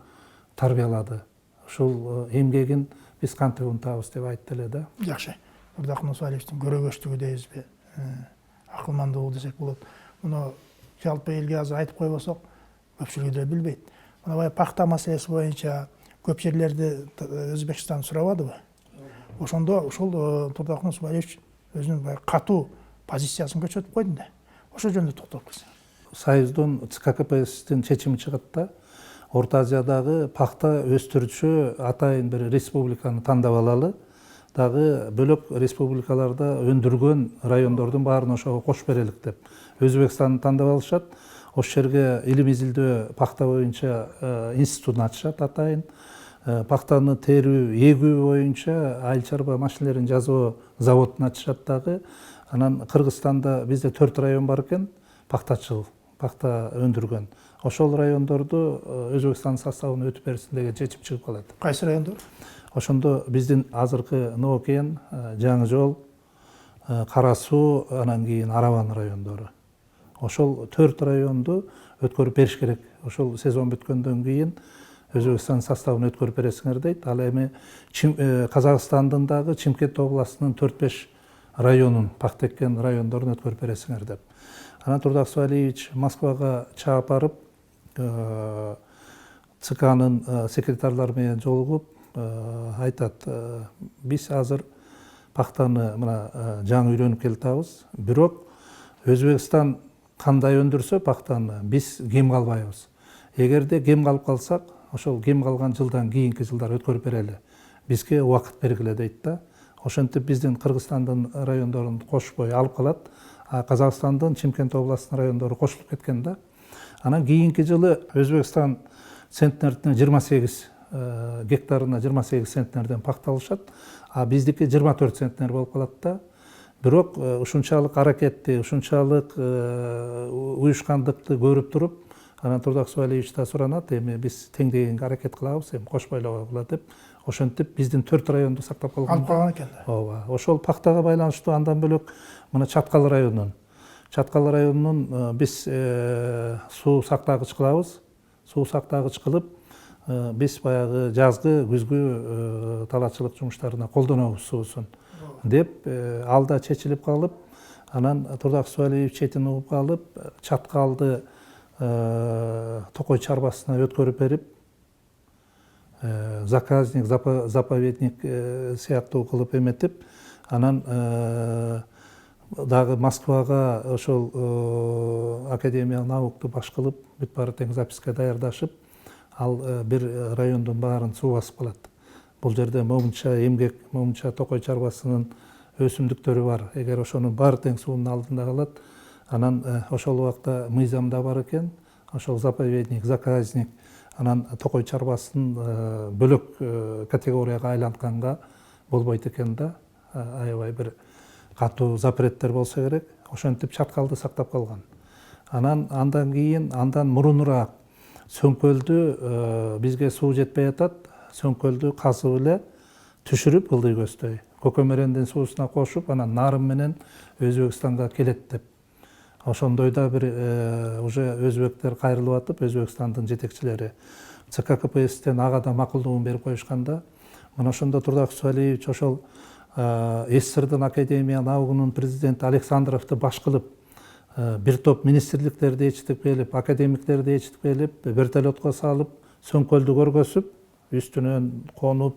тарбиялады. Ушул эмгегин биз кантип унутабыз деп айтты эле да. Жакшы. Турдаксу Валиевичтин көрөгөчтүгү дейбизби, акылмандуулугу десек болот. Муну жалпы элге азыр айтып койбосок, көпчүлүгү деле билбейт. Мына баягы пахта маселеси боюнча көп жерлерди Өзбекстан сурабадыбы? Ошондо ушул Турдаксу Валиевич өзүнүн баягы катуу позициясын көрсөтүп койду да. Ошол жөнүндө токтолуп кетсең. Союздун ЦККПСтин чечими чыгат да. Орто Азиядагы пахта өстүрүүчү атайын бир республиканы тандап алалы. Дагы бөлөк республикаларда өндүргөн райондордун баарын ошого кошуп берелик деп. Өзбекстанды тандап алышат. Ошол жерге илим изилдөө пахта боюнча институтун ачышат атайын. Пахтаны терүү, эгүү боюнча айыл чарба машинелерин жасоо заводун ачышат дагы. Анан Кыргызстанда бизде 4 район бар экен, пахтачыл, пахта өндүргөн. Ошол райондорду Өзбекстан составына өтүп берсин деген чечим чыгып калат. Кайсы райондор? Ошондо биздин азыркы Ноокен, Жаңы Жол, Кара Суу, анан кийин Араван райондору. Ошол 4 районду өткөрүп бериш керек. Ошол сезон бүткөндөн кийин Өзбекстан составына өткөрүп бересиңер дейт. Ал эми Казакстандын дагы Чимкент областынын 4-5 районун, пахта эккен райондорун өткөрүп бересиңер деп. Анан Турдаксу Валиевич Москвага чаап барып, ЦКнын секретарлары менен жолугуп айтат, биз азыр пахтаны мына жаңы үйрөнүп келатабыз, бирок Өзбекстан кандай өндүрсө пахтаны биз кем калбайбыз. Эгерде кем калып калсак, ошол кем калган жылдан кийинки жылдар өткөрүп берели. Бизге убакыт бергиле дейт да. Ошентип биздин Кыргызстандын райондорун кошпой алып калат. Казакстандын Чимкент областынын райондору кошулуп кеткен да. Анан кийинки жылы Өзбекстан центнердин 28 гектарына 28 центнерден пахта алышат, а биздики 24 центнер болуп калат да. Бирок ушунчалык аракетти, ушунчалык уюшкандыкты көрүп туруп, анан Турдаксу Валиевичтен суранат, эми биз теңдегенге аракет кылабыз, эми кошпойлого болот деп. Ошентип биздин 4 районду сактап калган. Алып калган экен да. Ооба. Ошол пахтага байланыштуу андан бөлөк мына Чаткал районунун биз суу сактагыч кылабыз. Суу сактагыч кылып, биз баягы жазгы, күзгү талаачылык жумуштарына колдонобуз суусун деп ал да чечилип калып, анан Турдаксу Валиевич четин угуп калып, Чаткалды Токой чарбасына өткөрүп берип, заказник, заповедник сыяктуу кылып эметип, анан дагы Москвага ошол Академия наукту баш кылып, бүт баары тең записка даярдашып, ал бир райондун баарын суу басып калат. Бул жерде Момунча эмгек, Момунча Токой чарбасынын өсүмдүктөрү бар. Эгер ошонун баары тең суунун алдында калат, анан ошол убакта мыйзам да бар экен. Ошол заповедник, заказник, анан токой чарбасын бөлөк категорияга айлантканга болбойт экен да. Аябай бир катуу запреттер болсо керек. Ошентип чаткалды сактап калган. Андан кийин, андан мурунураак сөңкөлдү бизге суу жетпей атат. Сөңкөлдү казып эле түшүрүп ылдый көздөй Көкөмөрөндүн суусуна кошуп, анан нарын менен Өзбекстанга келет деп. Ошондой да бир уже өзбектер кайрылып атып, Өзбекстандын жетекчилери ЦК КПССтен ага да макулдугун берип коюшканда, мына ошондо Турдаксу Алиевич ошол СССРдын Академия наугунун президенти Александровду баш кылып, бир топ министрликтерди ээрчитип келип, академиктерди ээрчитип келип, вертолетко салып, сөңкөлдү көргөзүп, үстүнөн конуп,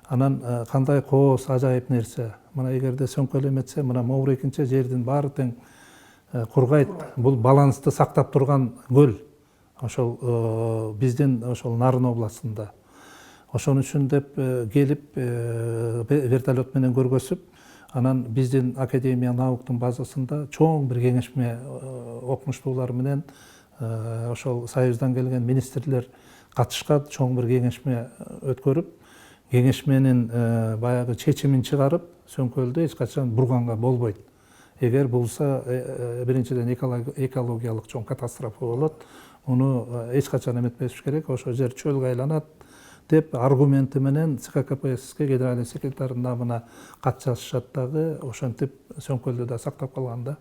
анан кандай кооз ажайып нерсе. Мына эгерде сөңкөл эметсе, мына Моурекинче жердин баары тең кургайт. Бул балансты сактап турган көл. Ошол биздин ошол Нарын областында. Ошон үчүн деп келип вертолет менен көргөзүп, анан биздин Академия науктун базасында чоң бир кеңешме окумуштуулар менен ошол Союздан келген министрлер катышкан чоң бир кеңешме өткөрүп, кеңешменин баягы чечимин чыгарып, сөңкөлдү эч качан бурганга болбойт. Эгер булса, биринчиден экологиялык чоң катастрофа болот. Муну эч качан эметпеш керек. Ошол жер чөлгө айланат деп аргументи менен ЦК КПССке генеральный секретарынын намына кат жазышат дагы, ошентип сөңкөлдү да сактап калган да.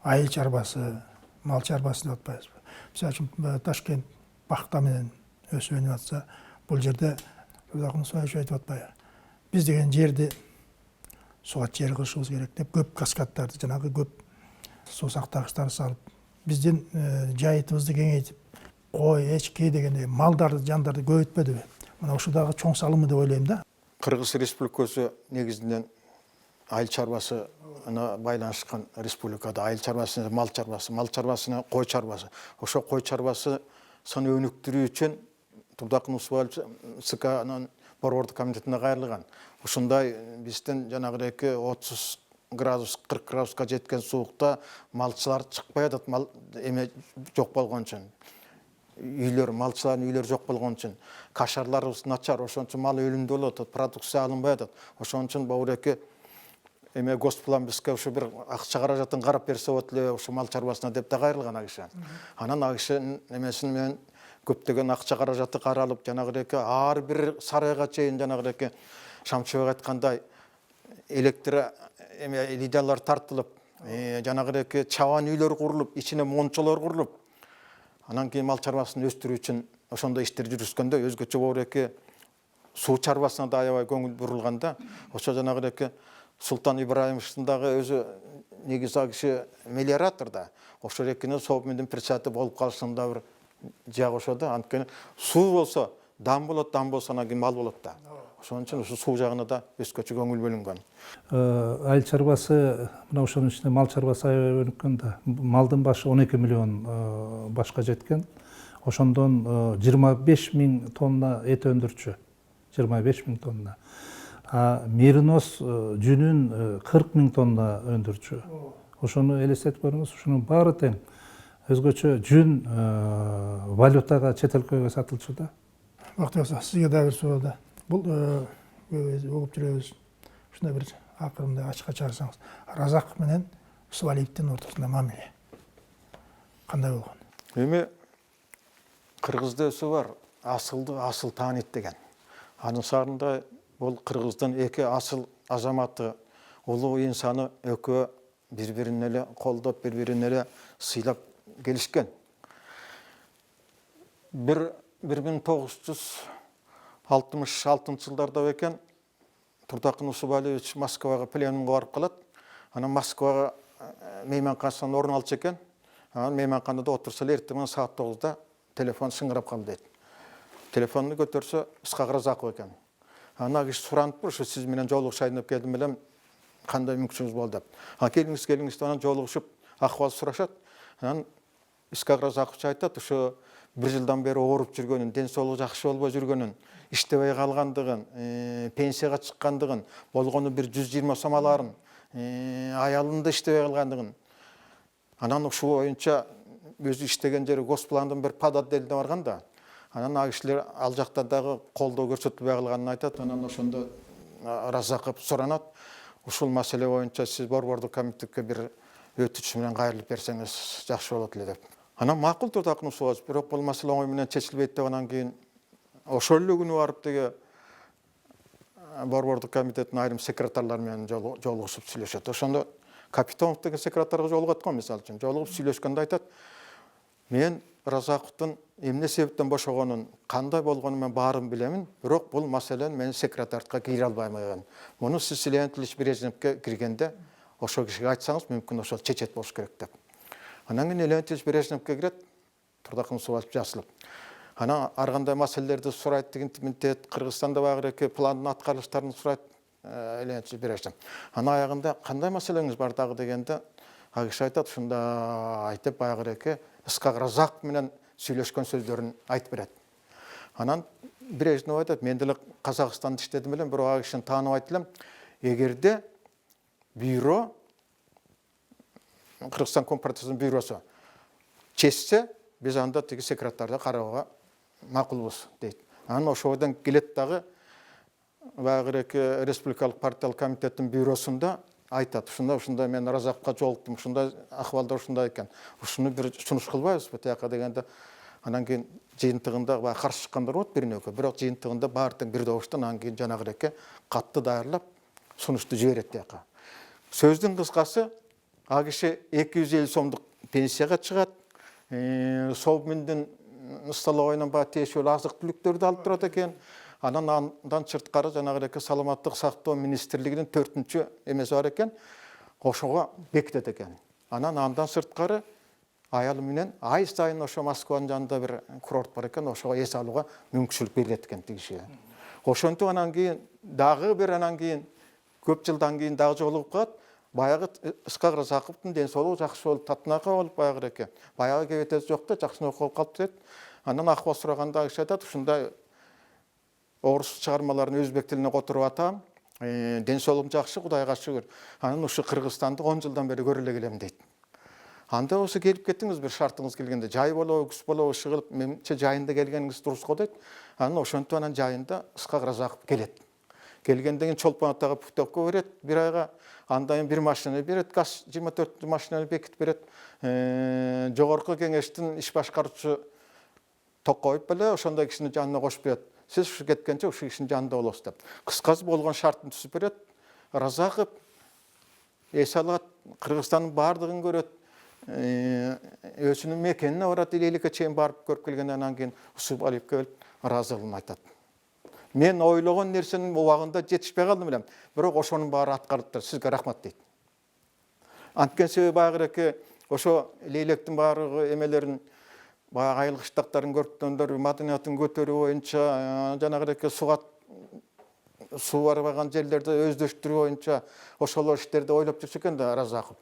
Айыл чарбасы, мал чарбасы деп атпайбызбы? Мисалы үчүн Ташкент бакта менен өсүп өнүп атса, бул жерде айтып атпайбы? Биз деген жерди суга жер кылышыбыз керек деп, көп каскадтарды, жанагы көп суу сактагычтарды салып, биздин жайытыбызды кеңейтип, кой, эчки дегендей малдарды, жандарды көбөйтпөдүбү? Мына ушул дагы чоң салымы деп ойлойм да. Кыргыз Республикасы негизинен айыл чарбасына байланышкан республикада айыл чарбасы, мал чарбасына кой чарбасы. Ошо кой чарбасын өнүктүрүү үчүн Турдакын Усубалович ЦКнын борбордук комитетине кайрылган. Ушундай бизден жанагы 30 градус, 40 градуска жеткен суукта малчылар чыкпай атат, мал эме жок болгон үчүн. Үйлөр, малчылардын үйлөрү жок болгон үчүн, кашарларыбыз начар, ошон үчүн мал өлүмдүү болуп атат, продукция алынбай атат. Ошон үчүн Бауреке эме госплан бизге ушу бир акча каражатын карап берсе болот эле ушу мал чарбасына деп да кайрылган агышы. Анан агышын эмесин менен көптөгөн акча каражаты каралып, жанагы ар бир сарайга чейин жанагы Шамчыбек айткандай электр линиялар тартылып, жанагы чабан үйлөр курулуп, ичине мончолор курулуп, анан кийин мал чарбасын өстүрүү үчүн ошондой иштер жүрүшкөндө өзгөчө Бауреке суу чарбасына да аябай көңүл бурулганда, ошо жанагы Султан Ибраимовдун дагы өзү негизи киши мелиоратор да, ошол экинин Совминдин председатели болуп калышында бир жагы ошо да. Анткени суу болсо дам болот, дам болсо анан кийин мал болот да. Ошон үчүн ушу суу жагына да өзгөчө көңүл бөлүнгөн. Айыл чарбасы, мына ошонун ичинде мал чарбасы аябай өнүккөн да. Малдын башы 12 миллион башка жеткен. Ошондон 25 миң тонна эт өндүрчү. 25 миң тонна. Меринос жүнүн 40 миң тонна өндүрчү. Ошону элестетип көрүңүз, ушунун баары тең өзгөчө жүн валютага чет өлкөгө сатылчу да. Бактыбек, сизге да бир суроо да. Бул угуп жүрөбүз. Ушундай бир акырында ачыкка чыгарсаңыз, Разак менен Усубалиевдин ортосунда мамиле кандай болгон? Эми кыргызда сөз бар, асылды асыл таанийт деген. Анын сарында бул кыргыздын эки асыл азаматы, улуу инсаны экөө бири-бирин эле колдоп, бири-бирин эле сыйлап келишкен. 1966 жылдарда экен Турдакын Усубалиевич Москвага пленумга барып калат. Анан Москвага мейманканасынан орун алчу экен. Анан мейманканада отурса эле эртең менен саат 9-да телефон сыңырап калды дейт. Телефонду көтөрсө Исхак Разаков экен. Ана киши суранып, ушу сиз менен жолугушайын деп келдим элем, кандай мүмкүнчүлүгүңүз болду деп. Келиңиз, анан жолугушуп акыбал сурашат. Анан Исхак Разакович айтат, ушу 1 жылдан бери ооруп жүргөнүн, ден соолугу жакшы болбой жүргөнүн, иштебей калгандыгын, пенсияга чыккандыгын, болгону бир 120 сом аларын, аялында иштебей калгандыгын. Анан ушул боюнча өзү иштеген жери госпландын бир подотделине барганда, анан ал кишилер ал жакта дагы колдоо көрсөтүлбөй калганын айтат. Анан ошондо Разаков суранат. Ушул маселе боюнча сиз борбордук комитетке бир өтүч менен кайрылып берсеңиз жакшы болот эле деп. Анан макул Турдакын Усубалович, бирок бул маселе оңой менен чечилбейт деп анан кийин ошол эле күнү барып деге борбордук комитеттин айрым секретарлары менен жолугушуп сүйлөшөт. Ошондо Капитонов деген секретарга жолугат го, мисалы үчүн. Жолугуп сүйлөшкөндө айтат: "Мен Разаковдун эмне себептен бошогонун, кандай болгонун мен баарын билемин, бирок бул маселени мен секретардыкка кире албайм экен. Муну сиз Леонид Ильич Брежневке киргенде ошол кишиге айтсаңыз, мүмкүн ошол чечет болуш керек" деп. Анан кийин Леонид Ильич Брежневке кирет, Турдакын Усубалович жасылып. Анан ар кандай маселелерди сурайт деген комитет, Кыргызстанда багыраки пландын аткарылыштарын сурайт Леонид Ильич Брежнев. Анан аягында кандай маселеңиз бар дагы дегенде, ал киши айтат, ушунда айтып багыраки Ысқақ Разаков менен сүйлөшкөн сөздөрүн айтып берет. Анан Брежнев айтат: "Мен деле Казакстанда иштедим элем, бирок ал кишини тааныбайт элем. Эгерде бюро, Кыргызстан Компартиясынын бюросу чечсе, биз анда тиги секретарды кароого макулбуз" дейт. Анан ошодон келет дагы багыраки Республикалык партиялык комитеттин бюросунда айтат: "Ушунда мен Разаковго жолуктум, ушундай акыбалда ушундай экен. Ушуну бир сунуш кылбайбызбы тияка" дегенде, анан кийин жыйынтыгында баягы каршы чыккандар болот биринекөө, бирок жыйынтыгында баары тең бир добуштан анан кийин жанагыраки катты даярлап сунушту жиберет тияка. Сөздүн кыскасы, ал киши 250 сомдук пенсияга чыгат, Совминдин столовойнон баягы тиешелүү азык түлүктөрдү алып турат экен. Анан андан сырткары жанагыраки саламаттык сактоо министрлигинин 4-чү эмеси бар экен. Ошого бекитет экен. Анан андан сырткары аялы менен ай сайын ошо Москванын жанында бир курорт бар экен, ошого эс алууга мүмкүнчүлүк берилет экен тигишиге. Ошентип анан кийин дагы бир көп жылдан кийин дагы жолугуп калат. Баягы Ысқақ Разаковдун ден соолугу жакшы болуп, татынака болуп багыраки. Баягы кебетеси жок да, жакшынакы болуп калыптыр дейт. Анан акыбал сураганда киши айтат: "Ушундай орус чыгармаларын өзбек тилине которуп атам. Ден соолугум жакшы, Кудайга шүгүр. Анан ушу Кыргызстанды 10 жылдан бери көрө эле келем" дейт. Анда болсо келип кеттиңиз, бир шартыңыз келгенде, жай болобу, күз болобу, чыгылып, менимче жайында келгениңиз дурус го дейт. Анан ошентип анан жайында Ысқақ Разаков келет. Келгенден кийин Чолпон атага путевка берет, бир айга. Андан кийин бир машина берет, ГАЗ 24 машинаны бекитип берет. Жогорку кеңештин иш башкаруучусу Токоев беле ошондой кишини жанына кошуп берет. "Сиз ушу кеткенче ушу кишинин жанында болосуз" деп. Кыскасы болгон шартын түзүп берет. Разаков эс алат, Кыргызстандын баардыгын көрөт, өзүнүн мекенине барат, Илеликке чейин барып көрүп келгенден анан кийин Усубалиевге келип ыраазылыгын айтат. "Мен ойлогон нерсенин убагында жетишпей калдым элем, бирок ошонун баары аткарылыптыр. Сизге рахмат" дейт. Анткени себеби багыраки ошо Лейлектин баардыгы эмелерин, баягы айыл кыштактарын көрүптөндөр маданиятын көтөрүү боюнча, жанагыраки суу барбаган жерлерди өздөштүрүү боюнча ошол иштерди ойлоп жүрсө экен да Разаков.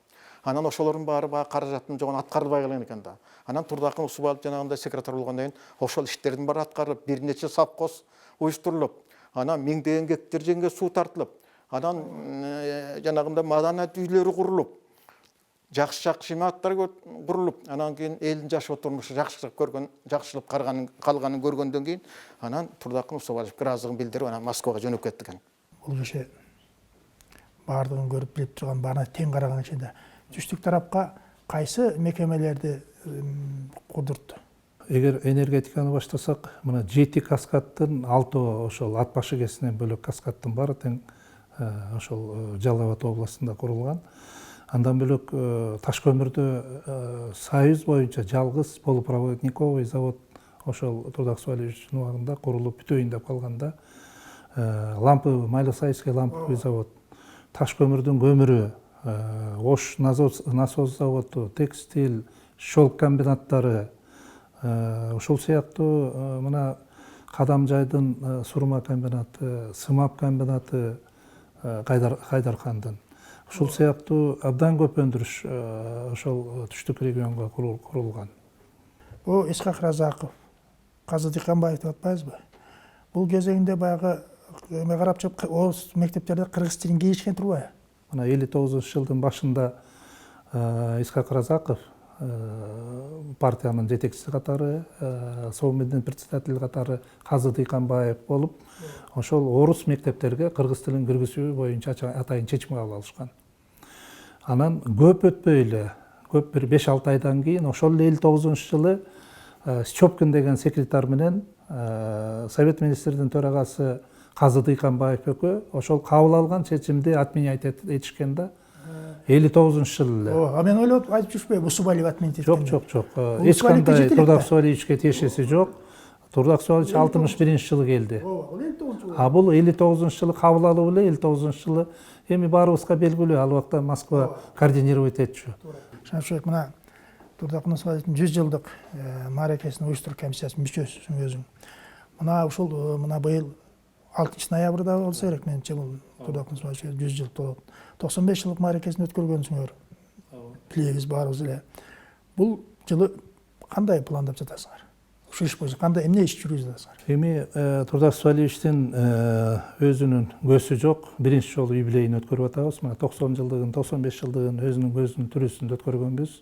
Анан ошолордун баары баягы каражаттын жогун аткарылбай калган экен да. Анан Турдакын Усубалов жанагындай секретар болгондон кийин ошол иштердин баары аткарылып, бир нече совхоз уюштурулуп, анан миңдеген гектар жерге суу тартылып, анан жанагындай маданият үйлөрү курулуп, жакшы имараттар курулуп, анан кийин элдин жашоо турмушу жакшылык калганын көргөндөн кийин анан Турдакын Усубаловго ыраазылыгын билдирип, анан Москвага жөнөп кетти экен. Бул киши баардыгын көрүп билип турган, баарына тең караган ичинде түштүк тарапка кайсы мекемелерди курдуртту? Эгер энергетиканы баштасак, мына 7 каскадтын 6 ошол ат башы кесинен бөлөк каскадтын баары тең ошол Жалал Абад областында курулган. Андан бөлөк таш көмүрдө Союз боюнча жалгыз полупроводниковый завод ошол Турдак Усубалиевичтин убагында курулуп бүтөйүн деп калганда, ламповый, Майлосайский ламповый завод, таш көмүрдүн көмүрү, Ош насос заводу, текстиль, шелк комбинаттары, ушул сыяктуу мына Кадамжайдын сурма комбинаты, Сымап комбинаты, Кайдархандын. Ушул сыяктуу абдан көп өндүрүш ошол түштүк регионго курулган. Бул Ысқақ Разаков, Казы Диканбаев деп атпайбызбы? бул кезегинде баягы эме карап чыгып, орус мектептерде кыргыз тилин кейишкен турбайбы? Мына 59-жылдын башында Исхак Разаков партиянын жетекчиси катары, Совминдин председатели катары Казы Дыйканбаев болуп, ошол орус мектептерге кыргыз тилин киргизүү боюнча атайын чечим кабыл алышкан. Анан көп өтпөй эле, көп бир 5-6 айдан кийин ошол 59-жылы Степкин деген секретарь менен Совет министрдин төрагасы Казы Дыйканбаев экөө ошол кабыл алган чечимди отменять этишкен да. 59-жыл эле. А мен ойлоп айтып жүрүшпөйбү, Усубалиев отменить эткен. Жок. Эч кандай Турдак Усубалиевичке тиешеси жок. Турдак Усубалиевич 61-жылы келди. А бул 59-жылы кабыл алуу эле 59-жылы эми баарыбызга белгилүү, ал убакта Москва координировать этчү. Шамшыбек, мына Турдак Усубалиевичтин 100 жылдык мааракесин уюштуруу комиссиясынын мүчөсүсүң өзүң. Мына ушул быйыл 6 ноябрда болсо керек, менимче бул Турдак Усубалиевичке 100 жыл толот. 95 жылдык мааракесин өткөргөнсүңөр. Тилебиз баарыбыз эле. Бул жылы кандай пландап жатасыңар? Ушу иш боюнча кандай эмне иш жүргүзүп жатасыңар? Эми Турдак Усубалиевичтин өзүнүн көзү жок, биринчи жолу юбилейин өткөрүп атабыз. Мына 90 жылдыгын, 95 жылдыгын өзүнүн көзүнүн түрүсүндө өткөргөнбүз.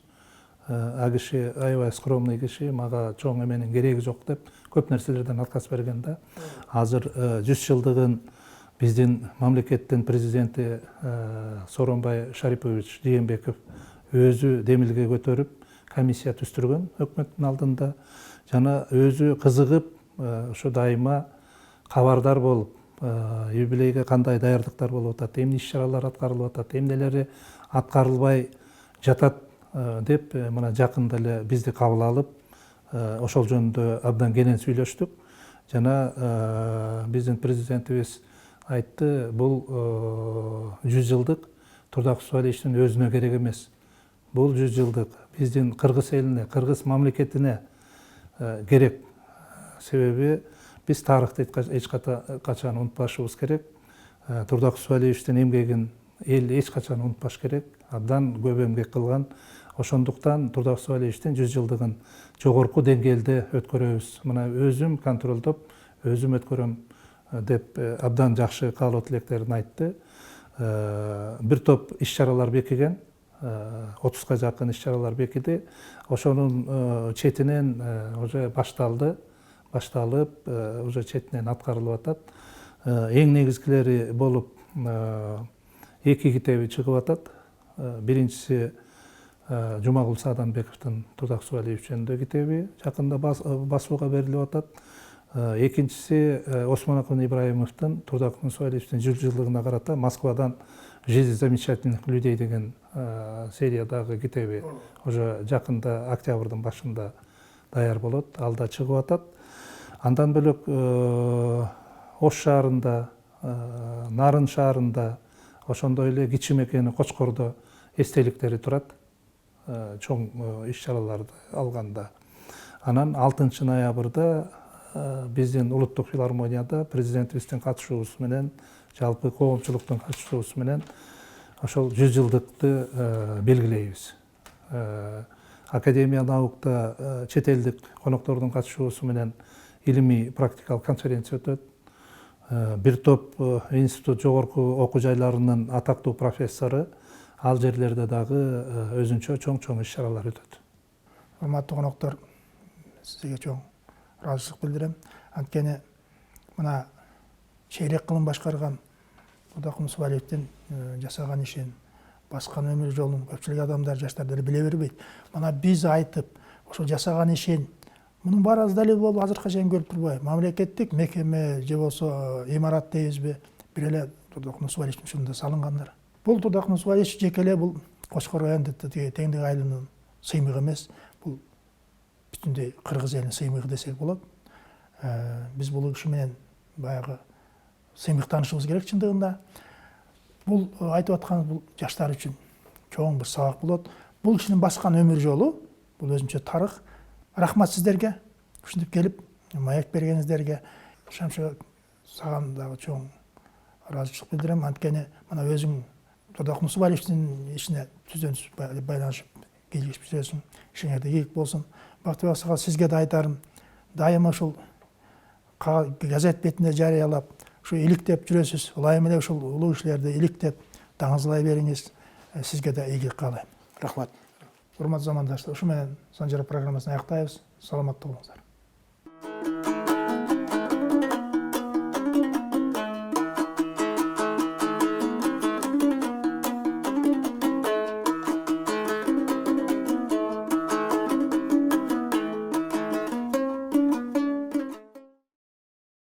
А киши аябай скромный киши, мага чоң эменин кереги жок деп көп нерселерден отказ берген да. Азыр 100 жылдыгын биздин мамлекеттин президенти Сооронбай Шарипович Жээнбеков өзү демилге көтөрүп комиссия түстүргөн өкмөттүн алдында, жана өзү кызыгып ошо дайыма кабардар болуп, юбилейге кандай даярдыктар болуп атат, эмне иш-чаралар аткарылып атат, эмнелери аткарылбай жатат деп мына жакында эле бизди кабыл алып, ошол жөнүндө абдан кенен сүйлөштүк. Жана биздин президентибиз айтты, бул 100 жылдык Турдак Усубалиевичтин өзүнө керек эмес. Бул 100 жылдык биздин кыргыз элине, кыргыз мамлекетине керек. Себеби биз тарыхты эч качан унутпашыбыз керек. Турдак Усубалиевичтин эмгегин эл эч качан унутпаш керек. Абдан көп эмгек кылган. Ошондуктан Турдак Усубалиевичтин 100 жылдыгын жогорку деңгээлде өткөрөбүз. Мына өзүм контролдоп, өзүм өткөрөм деп абдан жакшы каалоо тилектерин айтты. Бир топ иш-чаралар бекиген, 30га жакын иш-чаралар бекиди. Ошонун четинен уже башталып, уже четинен аткарылып атат. Эң негизгилери болуп 2 китеби чыгып атат. Биринчиси Жумагул Сааданбековдун Турдак Усубалиевич жөнүндө китеби жакында басууга берилип атат. Экинчиси Осмонакун Ибраимовдун Турдак Усубалиевичтин 100 жылдыгына карата Москвадан «Жизнь замечательных людей» деген сериядагы китеби уже жакында октябрдын башында даяр болот, алда чыгып атат. Андан бөлөк Ош шаарында, Нарын шаарында, ошондой эле кичи мекени Кочкордо эстеликтери турат, чоң иш-чараларды алганда. Анан 6 ноябрда биздин улуттук филармонияда президентибиздин катышуусу менен, жалпы коомчулуктун катышуусу менен ошол 100 жылдыкты белгилейбиз. Академия наукта чет элдик коноктордун катышуусу менен илимий практикалык конференция өтөт. Бир топ институт жогорку окуу жайларынын атактуу профессору, ал жерлерде дагы өзүнчө чоң иш-чаралар өтөт. Урматтуу коноктор, сизге чоң ыраазычылык билдирем. Анткени мына чейрек кылым башкарган Турдак Усубалиевдин жасаган ишин, баскан өмүр жолун көпчүлүк адамдар, жаштар деле биле бербейт. Мына биз айтып, ошо жасаган ишин мунун баары далил болуп азыркыга чейин көрүп турбайбы? Мамлекеттик мекеме же болсо имарат дейбизби, бир эле Турдак Усубалиевдин ушунда салынгандар. Бул Турдак Усубалиевич жеке эле бул Кочкор районундагы Теңдик айылынын сыймыгы эмес, бул бүтүндөй кыргыз элинин сыймыгы десек болот. Биз бул киши менен баягы сыймыктанышыбыз керек чындыгында. Бул айтып атканыбыз бул жаштар үчүн чоң бир сабак болот. Бул кишинин баскан өмүр жолу, бул өзүнчө тарых. Рахмат сиздерге, ушинтип келип маек бергениңиздерге. Шамшыбек, саган дагы чоң ыраазычылык билдирем. Анткени мына өзүң Турдак Усубалиевдин ишине түздөн-түз байланышып келишип жүрөсүң. Ишиңерде ийгилик болсун. Бактыбек сага сизге да айтарым, дайыма ушул газет бетінде жариялап ушу иликтеп жүрөсүз. Ылайым эле ушул улуу кишилерди иликтеп даңызлай бериңиз. Сизге да ийгилик каалайм. Рахмат. Урматтуу замандаштар, ушу менен Санжара программасын аяктайбыз. Саламатта болуңуздар.